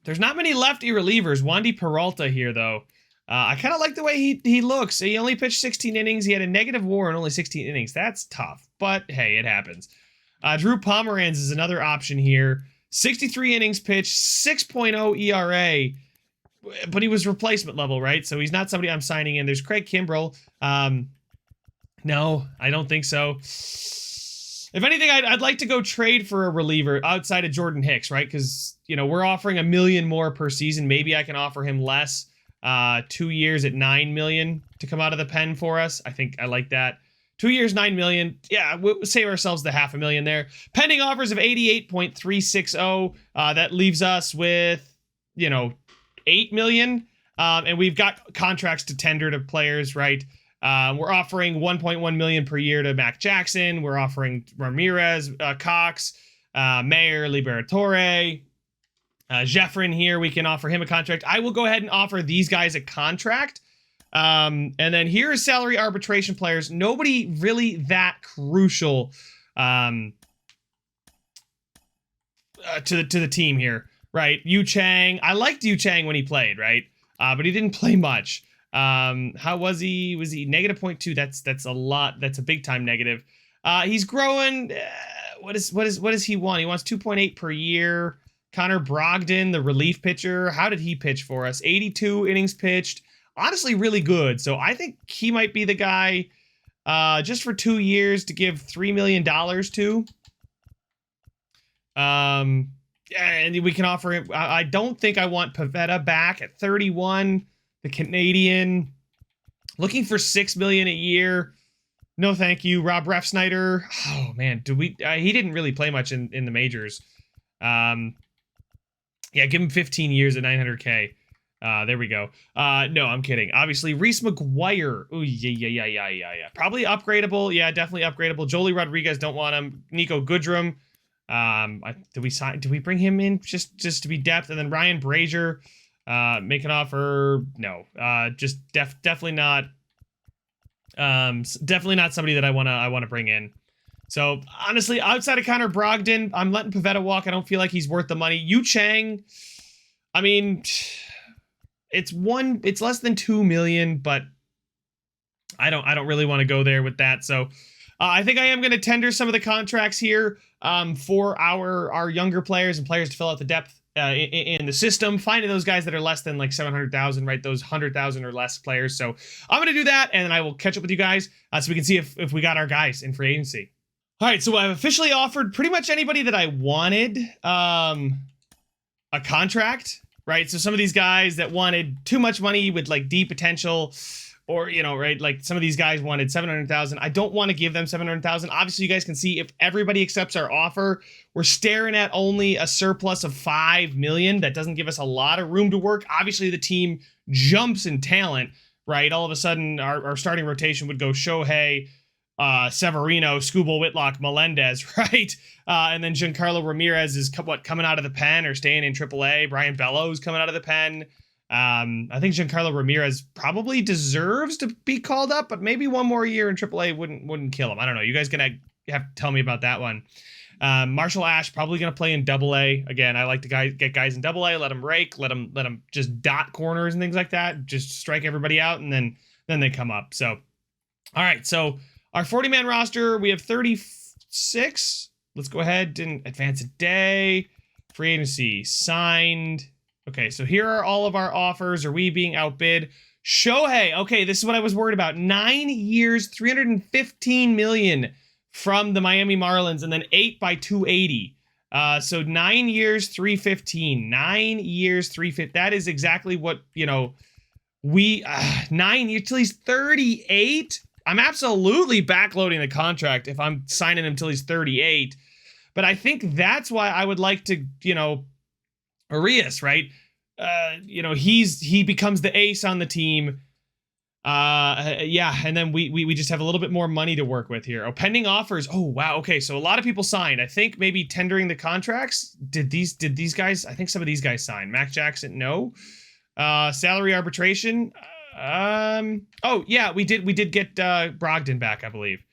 There's not many lefty relievers. Wandy Peralta here though. I kind of like the way he looks. He only pitched 16 innings. He had a negative WAR in only 16 innings. That's tough, but hey, it happens. Drew Pomeranz is another option here. 63 innings pitched, 6.0 ERA, but he was replacement level, right? So he's not somebody I'm signing in. There's Craig Kimbrell. No, I don't think so. If anything, I'd like to go trade for a reliever outside of Jordan Hicks, right? Because, you know, we're offering $1 million more per season. Maybe I can offer him less. 2 years at $9 million to come out of the pen for us. I think I like that. 2 years, $9 million. Yeah, we'll save ourselves the $500,000 there. Pending offers of 88.360. That leaves us with, you know, $8 million. And we've got contracts to tender to players, right? We're offering $1.1 million per year to Mac Jackson. We're offering Ramirez, Cox, Mayer, Liberatore, Jeffrin here. We can offer him a contract. I will go ahead and offer these guys a contract. And then here is salary arbitration players. Nobody really that crucial to the team here, right? Yu Chang. I liked Yu Chang when he played, right? But he didn't play much. How was he? Was he negative 0.2? That's a lot. That's a big time negative. He's growing. What does he want? He wants 2.8 per year. Connor Brogdon, the relief pitcher. How did he pitch for us? 82 innings pitched. Honestly, really good. So I think he might be the guy just for 2 years to give $3 million to. And we can offer him. I don't think I want Pivetta back at 31. The Canadian, looking for $6 million a year. No, thank you. Rob Refsnyder. Oh man, he didn't really play much in the majors. Yeah, give him 15 years at $900K. There we go. No, I'm kidding. Obviously, Reese McGuire. Ooh, yeah. Probably upgradable. Yeah, definitely upgradable. Jolie Rodriguez, don't want him. Nico Goodrum. Did we bring him in just to be depth? And then Ryan Brazier. Make an offer. No. Just definitely not. Definitely not somebody that I wanna bring in. So honestly, outside of Connor Brogdon, I'm letting Pivetta walk. I don't feel like he's worth the money. Yu Chang, I mean, it's less than 2 million, but I don't really want to go there with that. So I think I am going to tender some of the contracts here for our younger players and players to fill out the depth in the system, finding those guys that are less than like 700,000, right? Those 100,000 or less players. So I'm going to do that, and then I will catch up with you guys so we can see if we got our guys in free agency. All right, so I've officially offered pretty much anybody that I wanted a contract, right? So some of these guys that wanted too much money with like deep potential, or, you know, right, like some of these guys wanted 700,000. I don't want to give them 700,000. Obviously, you guys can see if everybody accepts our offer, we're staring at only a surplus of 5 million. That doesn't give us a lot of room to work. Obviously, the team jumps in talent, right? All of a sudden, our starting rotation would go Shohei, Severino, Skubal, Whitlock, Melendez, right? And then Giancarlo Ramirez is coming out of the pen or staying in AAA. Brian Bellows coming out of the pen. I think Giancarlo Ramirez probably deserves to be called up, but maybe one more year in AAA wouldn't kill him. I don't know. You guys gonna have to tell me about that one. Marshall Ash probably gonna play in AA. Again, I like to get guys in AA, let them rake, let them just dot corners and things like that, just strike everybody out, and then they come up. So, all right, so our 40-man roster, we have 36. Let's go ahead and advance a day. Free agency signed. Okay, so here are all of our offers. Are we being outbid? Shohei. Okay, this is what I was worried about. 9 years, $315 million from the Miami Marlins, and then 8 by 280. So 9 years, 315. 9 years, 315. That is exactly what, you know, 9 years till he's 38. I'm absolutely backloading the contract if I'm signing him till he's 38. But I think that's why I would like to, you know, Arias, right? You know, he becomes the ace on the team. Yeah, and then we just have a little bit more money to work with here. Oh, pending offers. Oh, wow. Okay, so a lot of people signed. I think maybe tendering the contracts. Did these guys? I think some of these guys signed. Mac Jackson, no. Salary arbitration. Oh yeah, we did get Brogdon back, I believe.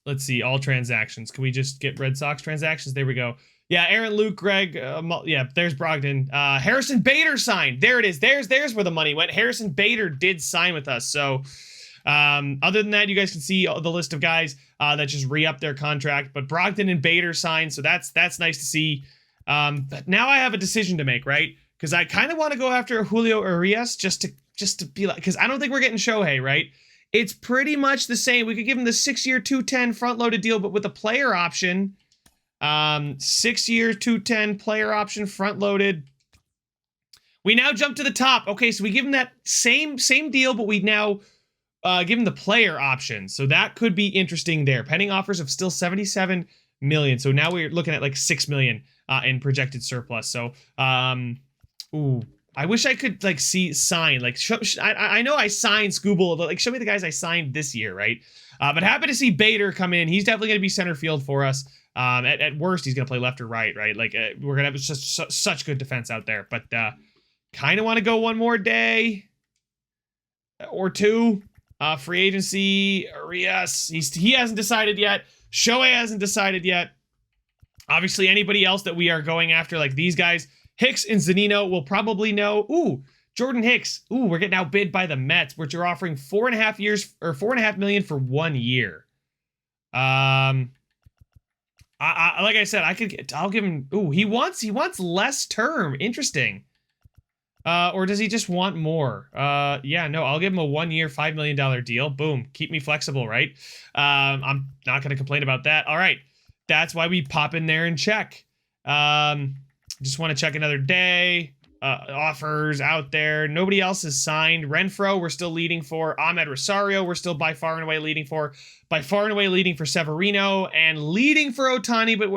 Let's see, all transactions. Can we just get Red Sox transactions? There we go. Yeah, Aaron, Luke, Greg. Yeah, there's Brogdon. Harrison Bader signed. There it is. There's where the money went. Harrison Bader did sign with us. So, other than that, you guys can see the list of guys that just re-upped their contract. But Brogdon and Bader signed, so that's nice to see. But now I have a decision to make, right? Because I kind of want to go after Julio Urias just to be like, because I don't think we're getting Shohei, right? It's pretty much the same. We could give him the 6-year, 210 front-loaded deal, but with a player option. 6-year, 210 player option, front-loaded. We now jump to the top. Okay, so we give him that same deal, but we now give him the player option. So that could be interesting there. Pending offers of still 77 million. So now we're looking at like 6 million in projected surplus. So, ooh. I wish I could like sign like I know I signed Scooble, but like show me the guys I signed this year, right? But happy to see Bader come in. He's definitely going to be center field for us. At worst, he's going to play left or right, right? Like we're going to have such good defense out there. But kind of want to go one more day or two. Free agency, Urias. He hasn't decided yet. Shohei hasn't decided yet. Obviously, anybody else that we are going after, like these guys. Hicks and Zunino will probably know. Ooh, Jordan Hicks. Ooh, we're getting outbid by the Mets, which are offering 4.5 years or 4.5 million for 1 year. Like I said, I'll give him. Ooh, he wants less term. Interesting. Or does he just want more? Yeah, no, I'll give him a 1 year, $5 million deal. Boom, keep me flexible, right? I'm not gonna complain about that. All right, that's why we pop in there and check. Just want to check another day. Offers out there. Nobody else is signed. Renfro, we're still leading for. Ahmed Rosario, we're still by far and away leading for. By far and away leading for Severino. And leading for Ohtani, but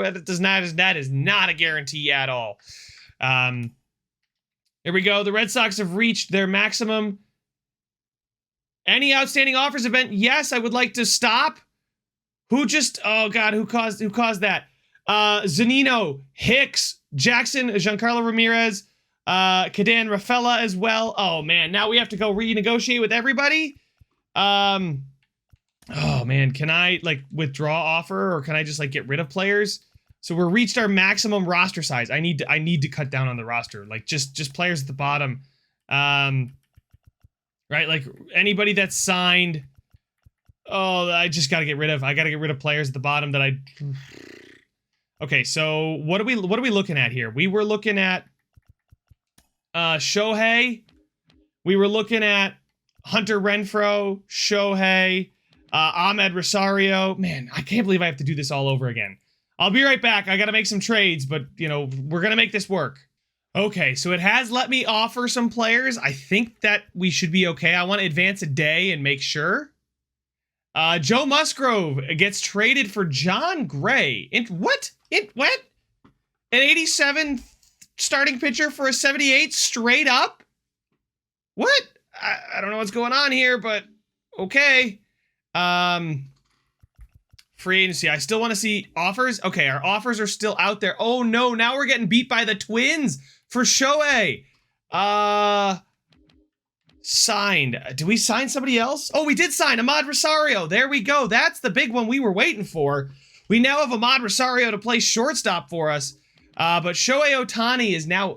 that is not a guarantee at all. Here we go. The Red Sox have reached their maximum. Any outstanding offers event? Yes, I would like to stop. Oh God, who caused that? Zunino, Hicks, Jackson, Giancarlo Ramirez, Kadan Rafaela as well. Oh man, now we have to go renegotiate with everybody. Oh man, can I like withdraw offer or can I just like get rid of players? So we're reached our maximum roster size. I need to cut down on the roster. Like just players at the bottom. Right, like anybody that's signed. Oh, I just gotta get rid of. I gotta get rid of players at the bottom that I. Okay, so what are we looking at here? We were looking at Shohei. We were looking at Hunter Renfro, Shohei, Ahmed Rosario. Man, I can't believe I have to do this all over again. I'll be right back. I got to make some trades, but, you know, we're going to make this work. Okay, so it has let me offer some players. I think that we should be okay. I want to advance a day and make sure. Joe Musgrove gets traded for John Gray. What? An 87 starting pitcher for a 78 straight up? What? I don't know what's going on here, but okay. Free agency. I still want to see offers. Okay, our offers are still out there. Oh no, now we're getting beat by the Twins for Shohei. Signed. Do we sign somebody else? Oh, we did sign Ahmad Rosario. There we go. That's the big one we were waiting for. We now have Ahmad Rosario to play shortstop for us. But Shohei Ohtani is now,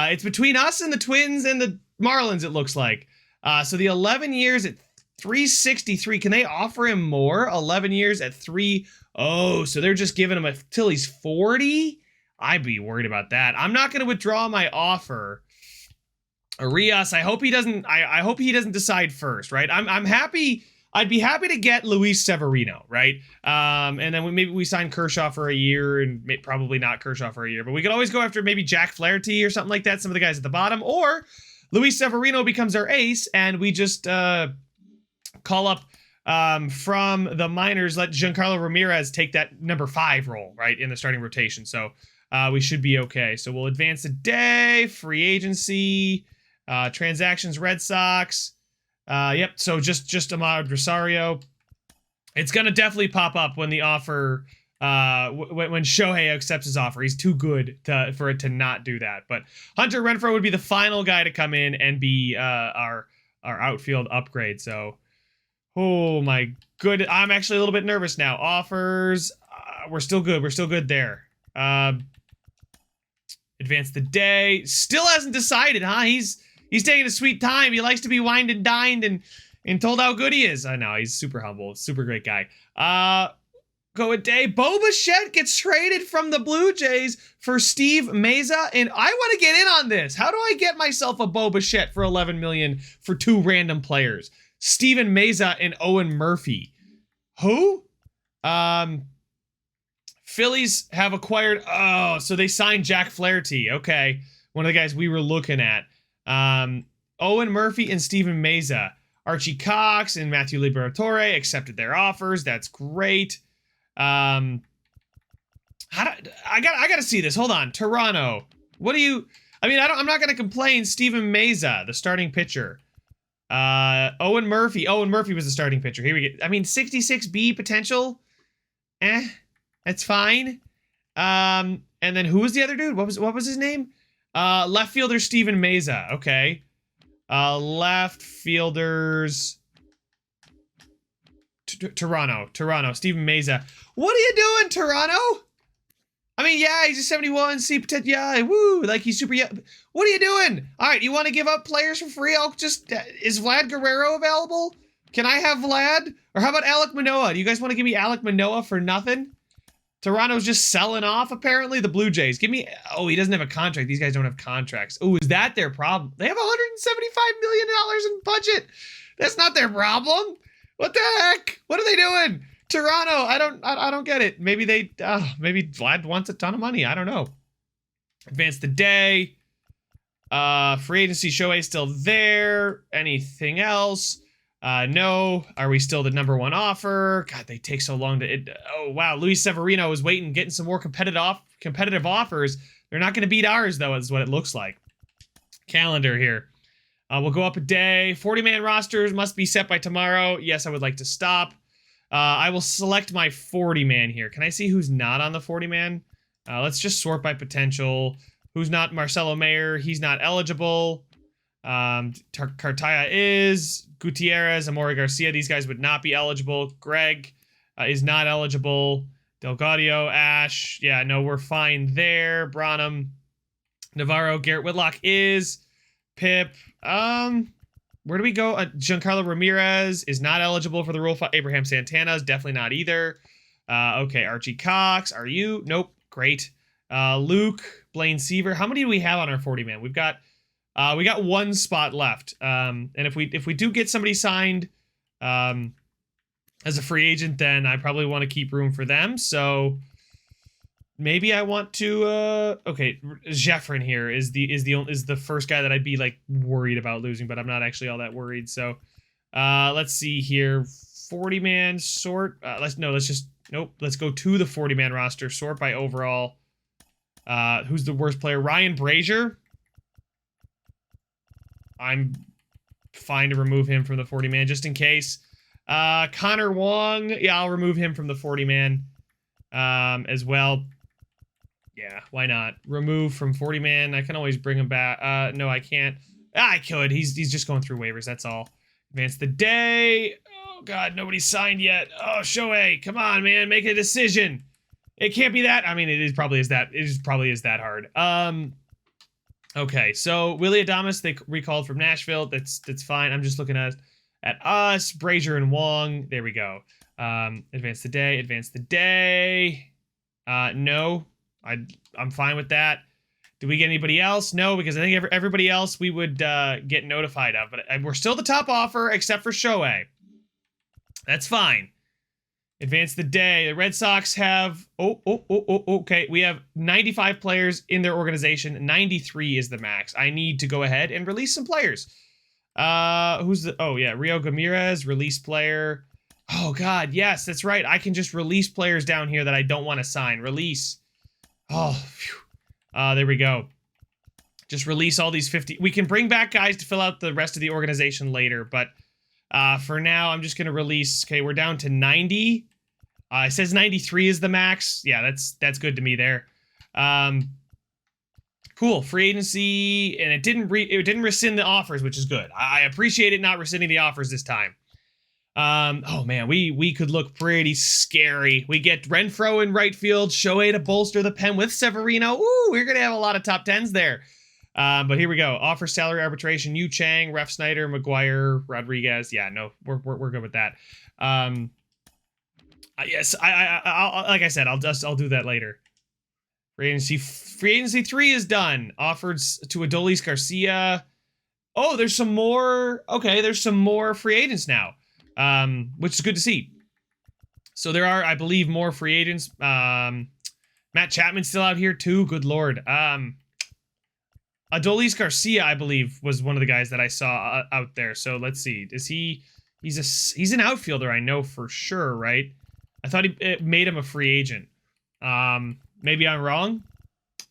it's between us and the Twins and the Marlins, it looks like. So the 11 years at 363. Can they offer him more? 11 years at 3. Oh, so they're just giving him till he's 40? I'd be worried about that. I'm not going to withdraw my offer. Urias, I hope he doesn't. I hope he doesn't decide first, right? I'm happy. I'd be happy to get Luis Severino, right? And then maybe we sign Kershaw for a year, and probably not Kershaw for a year, but we could always go after maybe Jack Flaherty or something like that. Some of the guys at the bottom, or Luis Severino becomes our ace, and we just call up from the minors. Let Giancarlo Ramirez take that number 5 role, right, in the starting rotation. So we should be okay. So we'll advance a day. Free agency. Transactions, Red Sox. Yep, so just Ahmad Rosario. It's going to definitely pop up when the offer when Shohei accepts his offer. He's too good for it to not do that. But Hunter Renfroe would be the final guy to come in and be our outfield upgrade. So, oh my good. I'm actually a little bit nervous now. Offers. We're still good. We're still good there. Advance the day. Still hasn't decided, huh? He's taking a sweet time. He likes to be wined and dined and told how good he is. I know, he's super humble. Super great guy. Go a day. Bo Bichette gets traded from the Blue Jays for Steve Meza, and I want to get in on this. How do I get myself a Bo Bichette for $11 million for 2 random players? Steven Meza and Owen Murphy. Who? Phillies have acquired... Oh, so they signed Jack Flaherty. Okay. One of the guys we were looking at. Owen Murphy and Steven Meza. Archie Cox and Matthew Liberatore accepted their offers. That's great. I gotta see this. Hold on. Toronto. What do you... I mean, I'm not gonna complain. Steven Meza, the starting pitcher. Owen Murphy. Owen Murphy was the starting pitcher. Here we go. I mean, 66B potential. That's fine. And then who was the other dude? What was his name? Left fielder Steven Meza. Okay. Left fielders. Toronto. Steven Meza. What are you doing, Toronto? I mean, yeah, he's a 71 C potential. Yeah, woo, like he's super young. What are you doing? All right, you want to give up players for free? I'll just... is Vlad Guerrero available? Can I have Vlad? Or how about Alek Manoah? Do you guys want to give me Alek Manoah for nothing? Toronto's just selling off, apparently. The Blue Jays. Give me... Oh, he doesn't have a contract. These guys don't have contracts. Oh, is that their problem? They have $175 million in budget. That's not their problem. What the heck? What are they doing? Toronto, I don't get it. Maybe they... maybe Vlad wants a ton of money. I don't know. Advance the day. Free agency Shohei still there. Anything else? No. Are we still the #1 offer? God, they take so long to... Oh, wow. Luis Severino is waiting, getting some more competitive offers. They're not going to beat ours, though, is what it looks like. Calendar here. We'll go up a day. 40-man rosters must be set by tomorrow. Yes, I would like to stop. I will select my 40-man here. Can I see who's not on the 40-man? Let's just sort by potential. Who's not? Marcelo Mayer. He's not eligible. Cartaya is. Gutierrez, Amori Garcia. These guys would not be eligible. Greg is not eligible. Delgadio, Ash. Yeah, no, we're fine there. Branham. Navarro, Garrett Whitlock is. Pip. Where do we go? Giancarlo Ramirez is not eligible for the Rule 5. Abraham Santana is definitely not either. Okay, Archie Cox. Are you? Nope. Great. Luke, Blaine Seaver. How many do we have on our 40-man? We got 1 spot left. And if we do get somebody signed as a free agent, then I probably want to keep room for them. So maybe I want to okay, Jeffrin here is the first guy that I'd be like worried about losing, but I'm not actually all that worried. So let's see here. 40-man sort. Let's go to the 40-man roster. Sort by overall. Who's the worst player? Ryan Brazier. I'm fine to remove him from the 40-man just in case. Connor Wong. Yeah, I'll remove him from the 40-man as well. Yeah, why not? Remove from 40-man. I can always bring him back. No, I can't. I could. He's just going through waivers. That's all. Advance the day. Oh, God, nobody's signed yet. Oh, Shohei, come on, man. Make a decision. It can't be that. I mean, it probably is that hard. Okay, so Willie Adames, they recalled from Nashville. That's fine. I'm just looking at us, Brazier and Wong. There we go. Advance the day. No. I'm fine with that. Do we get anybody else? No, because I think everybody else we would get notified of. But we're still the top offer, except for Shohei. That's fine. Advance the day. The Red Sox have... Okay. We have 95 players in their organization. 93 is the max. I need to go ahead and release some players. Who's the... Oh, yeah. Rio Ramirez, release player. Oh, God. Yes, that's right. I can just release players down here that I don't want to sign. Release. Oh, phew. There we go. Just release all these 50. We can bring back guys to fill out the rest of the organization later, but for now, I'm just going to release. Okay, we're down to 90. It says 93 is the max. Yeah, that's good to me there. Cool, free agency, and it didn't rescind the offers, which is good. I appreciate it not rescinding the offers this time. Oh man, we could look pretty scary. We get Renfroe in right field, Shohei to bolster the pen with Severino. Ooh, we're gonna have a lot of top 10s there. But here we go. Offer salary arbitration. Yu Chang, Ref Snyder, McGuire, Rodriguez. Yeah, no, we're good with that. Yes, I'll like I said, I'll do that later. Free agency 3 is done. Offered to Adolis Garcia. Oh, there's some more. Okay, there's some more free agents now, which is good to see. So there are, I believe, more free agents. Matt Chapman's still out here too. Good lord. Adolis Garcia, I believe, was one of the guys that I saw out there. So let's see. Is he? He's an outfielder. I know for sure, right? I thought it made him a free agent. Maybe I'm wrong.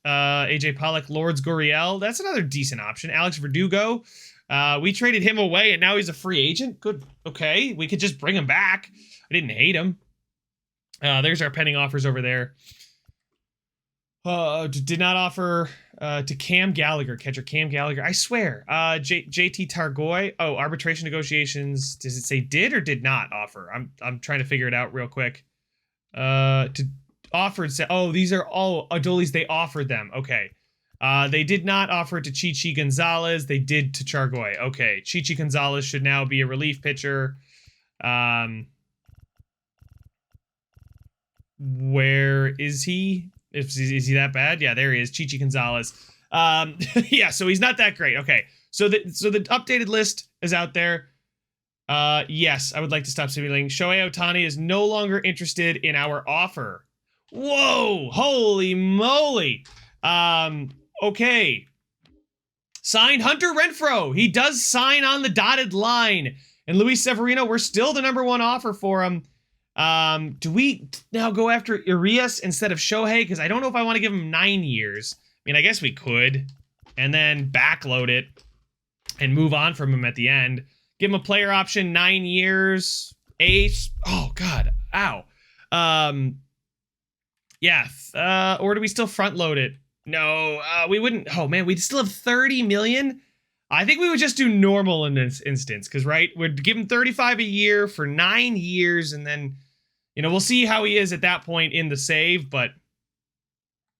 AJ Pollock, Lourdes Gurriel. That's another decent option. Alex Verdugo. We traded him away, and now he's a free agent. Good. Okay, we could just bring him back. I didn't hate him. There's our pending offers over there. Did not offer to Cam Gallagher, catcher Cam Gallagher. I swear. JT Targoy. Oh, arbitration negotiations. Does it say did or did not offer? I'm trying to figure it out real quick. Offered. Oh, these are all Adolis. They offered them. Okay. They did not offer to Chichi Gonzalez. They did to Chargoy. Okay. Chichi Gonzalez should now be a relief pitcher. Where is he? Is he that bad? Yeah, there he is. Chichi Gonzalez. Yeah, so he's not that great. Okay. So the updated list is out there. Yes, I would like to stop simulating. Shohei Ohtani is no longer interested in our offer. Whoa, holy moly. Okay. Signed Hunter Renfroe. He does sign on the dotted line. And Luis Severino, we're still the #1 offer for him. Do we now go after Urias instead of Shohei? Because I don't know if I want to give him 9 years. I mean, I guess we could. And then backload it and move on from him at the end. Give him a player option, 9 years. Ace. Oh, God. Ow. Yeah, or do we still front load it? No, we wouldn't. Oh man, we'd still have 30 million. I think we would just do normal in this instance, because right, we'd give him 35 a year for 9 years, and then, you know, we'll see how he is at that point in the save, but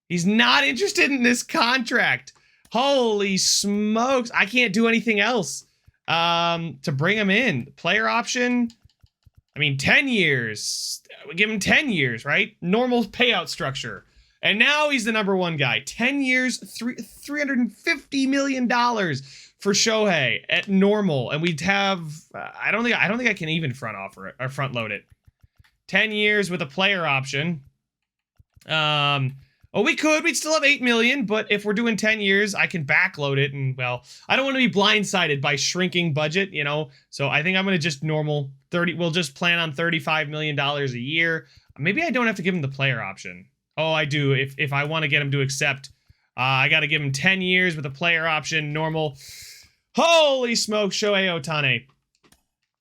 he's not interested in this contract. Holy smokes, I can't do anything else to bring him in. Player option. I mean, 10 years. We give him 10 years, right? Normal payout structure. And now he's the #1 guy. 10 years, $350 million for Shohei at normal. And we'd have, I don't think I can even front offer it or front load it. 10 years with a player option. Oh, we could. We'd still have 8 million, but if we're doing 10 years, I can backload it. And well, I don't want to be blindsided by shrinking budget, you know? So I think I'm going to just normal 30. We'll just plan on $35 million a year. Maybe I don't have to give him the player option. Oh, I do. If I want to get him to accept, I got to give him 10 years with a player option, normal. Holy smoke, Shohei Ohtani.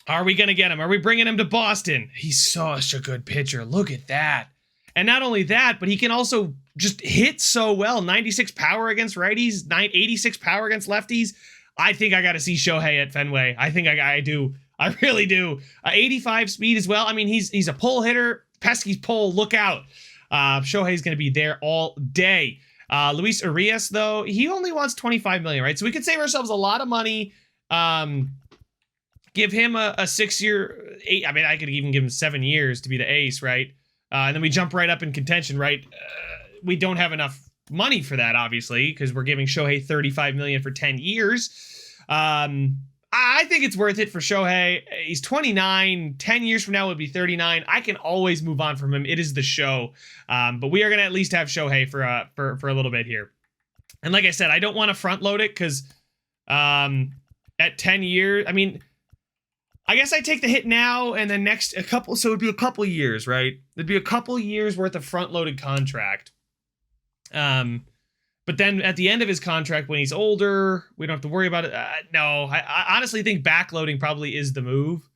Are we going to get him? Are we bringing him to Boston? He's such a good pitcher. Look at that. And not only that, but he can also just hit so well. 96 power against righties, 86 power against lefties. I think I got to see Shohei at Fenway. I think I do. I really do. 85 speed as well. I mean, he's a pull hitter. Pesky's pull. Look out. Shohei's going to be there all day. Luis Urias, though, he only wants 25 million, right? So we could save ourselves a lot of money. Give him a 6-year, 8. I mean, I could even give him 7 years to be the ace, right? And then we jump right up in contention, right? We don't have enough money for that, obviously, because we're giving Shohei 35 million for 10 years. I think it's worth it for Shohei. He's 29. 10 years from now would be 39. I can always move on from him. It is the show. But we are going to at least have Shohei for a little bit here. And like I said, I don't want to front load it because at 10 years, I mean, I guess I take the hit now and then next a couple. So it'd be a couple years, right? It'd be a couple years worth of front loaded contract. But then at the end of his contract, when he's older, we don't have to worry about it. No, I honestly think backloading probably is the move.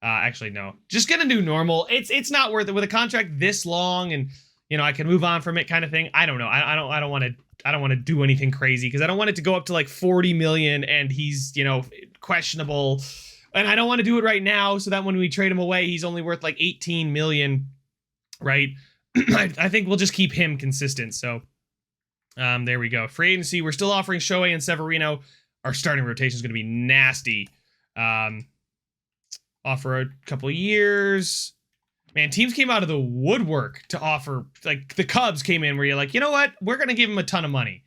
Actually, no. Just gonna do normal. It's not worth it with a contract this long, and you know I can move on from it, kind of thing. I don't know. I don't want to do anything crazy because I don't want it to go up to like 40 million and he's questionable, and I don't want to do it right now so that when we trade him away, he's only worth like 18 million, right? I think we'll just keep him consistent. So there we go. Free agency. We're still offering Shohei and Severino. Our starting rotation is going to be nasty. Offer a couple of years. Man, teams came out of the woodwork to offer. Like the Cubs came in where you're like, you know what? We're going to give him a ton of money.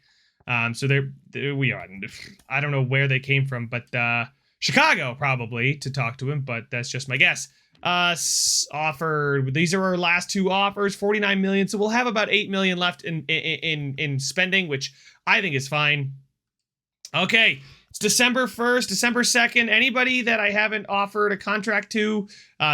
So there we are. I don't know where they came from, but Chicago probably to talk to him, but that's just my guess. Offer. These are our last two offers, 49 million. So we'll have about 8 million left in spending, which I think is fine. Okay. It's December 1st, December 2nd. Anybody that I haven't offered a contract to,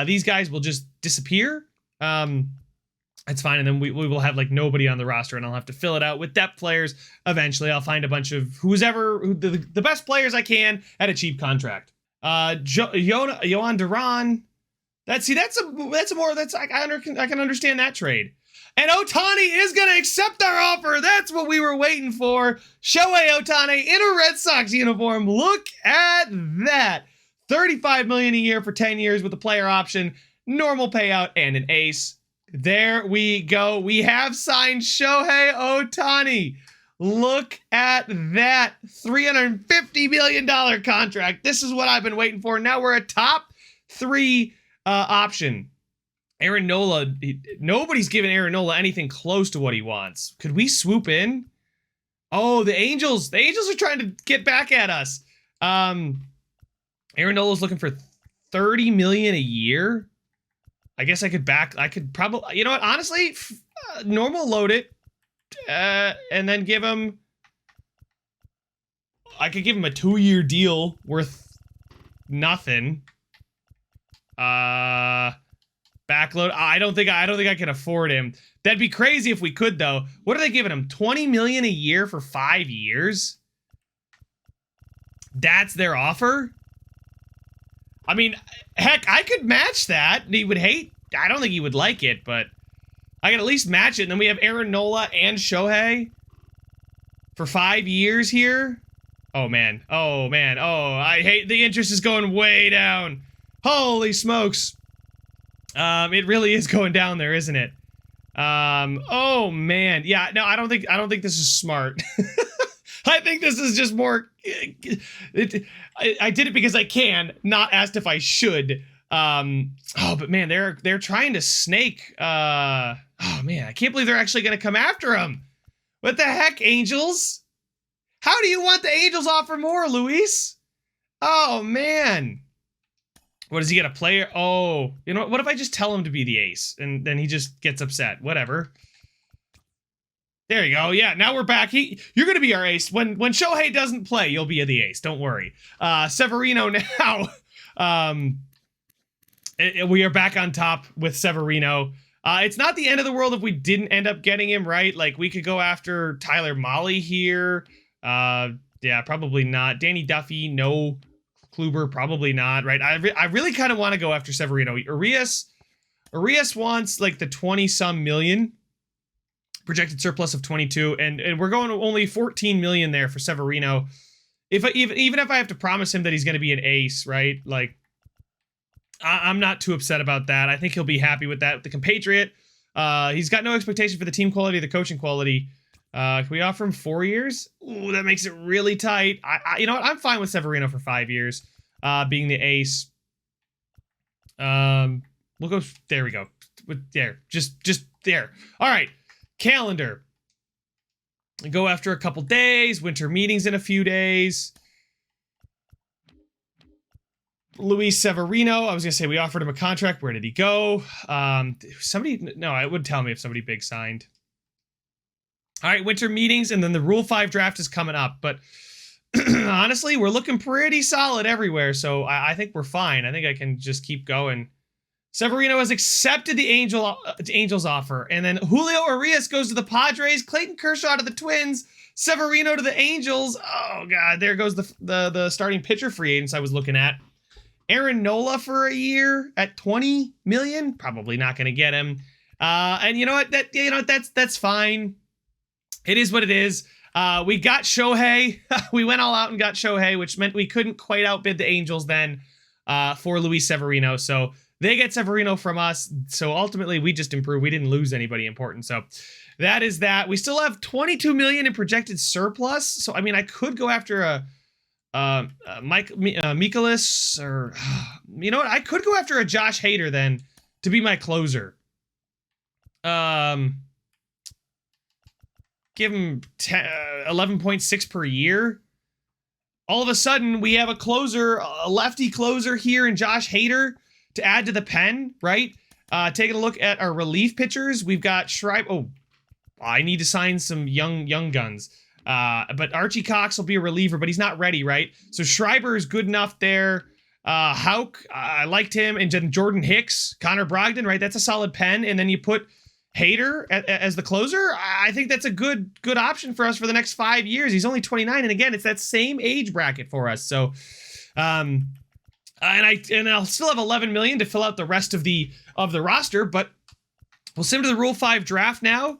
these guys will just disappear. It's fine. And then we will have like nobody on the roster and I'll have to fill it out with depth players. Eventually I'll find a bunch of the best players I can at a cheap contract. Yohan Duran. I can understand that trade. And Ohtani is going to accept our offer. That's what we were waiting for. Shohei Ohtani in a Red Sox uniform. Look at that. 35 million a year for 10 years with a player option, normal payout, and an ace. There we go. We have signed Shohei Ohtani. Look at that. $350 million contract. This is what I've been waiting for. Now we're a top 3 option. Aaron Nola, nobody's given Aaron Nola anything close to what he wants. Could we swoop in? Oh, the Angels are trying to get back at us. Aaron Nola's looking for 30 million a year. I guess I could probably, you know what? Honestly, normal load it, and then I could give him a 2-year deal worth nothing. Backload. I don't think I can afford him. That'd be crazy if we could, though. What are they giving him? 20 million a year for 5 years? That's their offer? I mean, heck, I could match that. He would hate. I don't think he would like it, but I can at least match it. And then we have Aaron Nola and Shohei for 5 years here. Oh, man. Oh, man. Oh, I hate the interest is going way down. Holy smokes. It really is going down there, isn't it? Oh man. Yeah, no, I don't think this is smart. I think this is just more, I did it because I can, not asked if I should. Oh, but man, they're trying to snake, oh man, I can't believe they're actually going to come after him. What the heck, Angels? How do you want the Angels offer more, Luis? Oh man. What, does he get a player? Oh, you know what if I just tell him to be the ace and then he just gets upset? Whatever. There you go. Yeah, now we're back. You're going to be our ace. When Shohei doesn't play, you'll be the ace. Don't worry. Severino now. We are back on top with Severino. It's not the end of the world if we didn't end up getting him, right? Like, we could go after Tyler Mahle here. Yeah, probably not. Danny Duffy, no. Kluber, probably not, right? I really kind of want to go after Severino. Urias wants like the 20-some million. Projected surplus of 22, and we're going to only 14 million there for Severino. Even if I have to promise him that he's going to be an ace, right? Like, I'm not too upset about that. I think he'll be happy with that. The compatriot, he's got no expectation for the team quality, the coaching quality. Can we offer him 4 years? Ooh, that makes it really tight. You know what? I'm fine with Severino for 5 years, being the ace. We'll go. There we go. There, just there. All right. Calendar. Go after a couple days. Winter meetings in a few days. Luis Severino. I was gonna say we offered him a contract. Where did he go? No, it would tell me if somebody big signed. All right, winter meetings, and then the Rule 5 draft is coming up. But honestly, we're looking pretty solid everywhere, so I think we're fine. I think I can just keep going. Severino has accepted the Angels offer, and then Julio Urias goes to the Padres, Clayton Kershaw to the Twins, Severino to the Angels. Oh, God, there goes the starting pitcher free agents I was looking at. Aaron Nola for a year at 20 million. Probably not going to get him. And you know what? That's fine. It is what it is. We got Shohei. We went all out and got Shohei, which meant we couldn't quite outbid the Angels then for Luis Severino. So they get Severino from us. So ultimately, we just improved. We didn't lose anybody important. So that is that. We still have 22 million in projected surplus. So I mean, I could go after a Mikolas, or you know what? I could go after a Josh Hader then to be my closer. Give him 11.6 per year. All of a sudden, we have a closer, a lefty closer here in Josh Hader to add to the pen, right? Taking a look at our relief pitchers, we've got Schreiber. Oh, I need to sign some young guns. But Archie Cox will be a reliever, but he's not ready, right? So Schreiber is good enough there. Houck, I liked him. And then Jordan Hicks, Connor Brogdon, right? That's a solid pen. And then you put Hader as the closer. I think that's a good option for us for the next 5 years. He's only 29. And again, it's that same age bracket for us. So, and I'll still have 11 million to fill out the rest of the roster, but we'll send him to the Rule 5 draft now.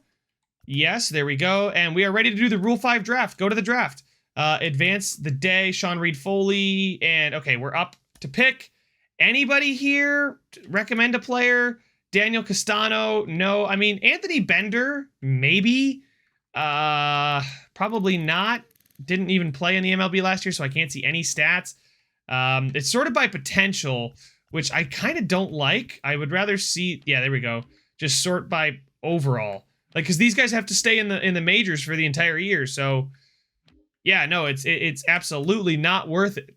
Yes, there we go. And we are ready to do the Rule 5 draft. Go to the draft. Advance the day, Sean Reed Foley. And okay, we're up to pick. Anybody here recommend a player? Daniel Castano? No. I mean, Anthony Bender? Maybe. Probably not. Didn't even play in the MLB last year, so I can't see any stats. It's sorted by potential, which I kind of don't like. I would rather see... Yeah, there we go. Just sort by overall. Like, because these guys have to stay in the majors for the entire year. So, yeah, no, it's absolutely not worth it.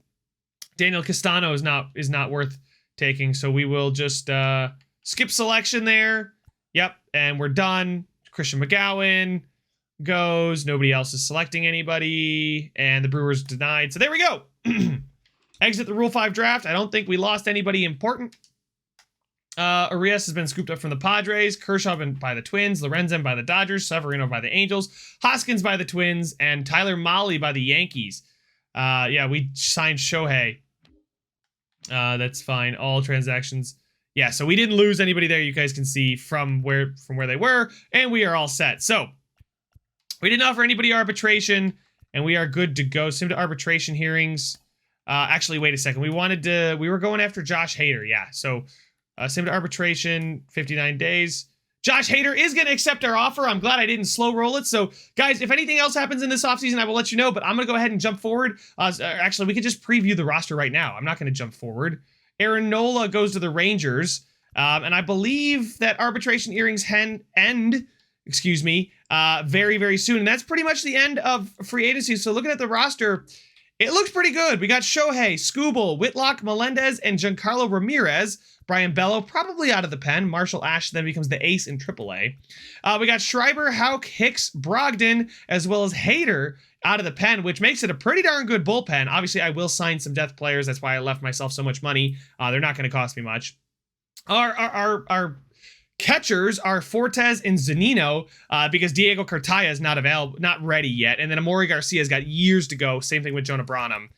Daniel Castano is not worth taking. So we will just skip selection there. Yep, and we're done. Christian McGowan goes. Nobody else is selecting anybody, and the Brewers denied. So there we go. Exit the Rule 5 draft. I don't think we lost anybody important. Urias has been scooped up from the Padres, Kershaw by the Twins, Lorenzen by the Dodgers, Severino by the Angels, Hoskins by the Twins, and Tyler Mahle by the Yankees. Yeah, we signed Shohei. That's fine. All transactions. Yeah, so we didn't lose anybody there. You guys can see from where they were, and we are all set. So we didn't offer anybody arbitration, and we are good to go. Sim to arbitration hearings. Actually, wait a second. We were going after Josh Hader. Yeah, so. Sim to arbitration, 59 days. Josh Hader is going to accept our offer. I'm glad I didn't slow roll it. So, guys, if anything else happens in this offseason, I will let you know. But I'm going to go ahead and jump forward. Actually, we could just preview the roster right now. I'm not going to jump forward. Aaron Nola goes to the Rangers. And I believe that arbitration hearings end, very, very soon. And that's pretty much the end of free agency. So, looking at the roster, it looks pretty good. We got Shohei, Skubal, Whitlock, Melendez, and Giancarlo Ramirez. Brian Bello probably out of the pen. Marshall Ash then becomes the ace in AAA. We got Schreiber, Houck, Hicks, Brogdon, as well as Hader out of the pen, which makes it a pretty darn good bullpen. Obviously, I will sign some depth players. That's why I left myself so much money. They're not going to cost me much. Our catchers are Fortes and Zanino because Diego Cartaya is not ready yet. And then Amori Garcia's got years to go. Same thing with Jonah Branham.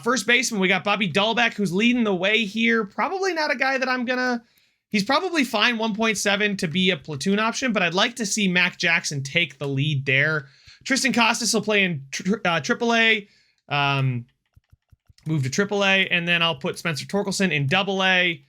First baseman, we got Bobby Dahlbeck, who's leading the way here. Probably not a guy that he's probably fine 1.7 to be a platoon option, but I'd like to see Mac Jackson take the lead there. Tristan Costas will play in AAA, move to AAA, and then I'll put Spencer Torkelson in AA.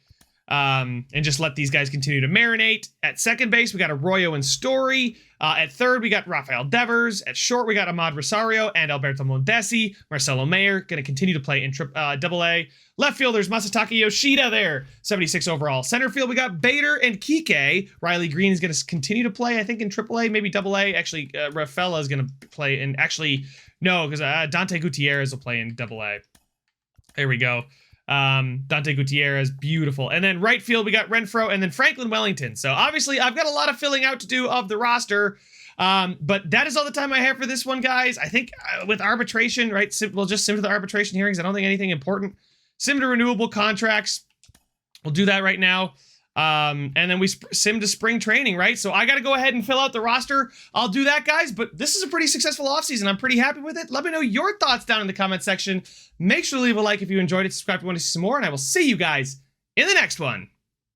And just let these guys continue to marinate. At second base, we got Arroyo and Story. At third, we got Rafael Devers. At short, we got Ahmad Rosario and Alberto Mondesi. Marcelo Mayer going to continue to play in AA. Left fielders, Masataka Yoshida there, 76 overall. Center field, we got Bader and Kike. Riley Green is going to continue to play, I think, in AAA, maybe AA. Actually, Rafaela is going to play in, actually, no, because Dante Gutierrez will play in AA. There we go. Dante Gutierrez, beautiful. And then right field, we got Renfroe and then Franklin Wellington. So obviously I've got a lot of filling out to do of the roster. But that is all the time I have for this one, guys. I think with arbitration, right, we'll just sim to the arbitration hearings. I don't think anything important. Sim to renewable contracts. We'll do that right now. And then we sim to spring training, right? So I got to go ahead and fill out the roster. I'll do that, guys. But this is a pretty successful offseason. I'm pretty happy with it. Let me know your thoughts down in the comment section. Make sure to leave a like if you enjoyed it. Subscribe if you want to see some more. And I will see you guys in the next one.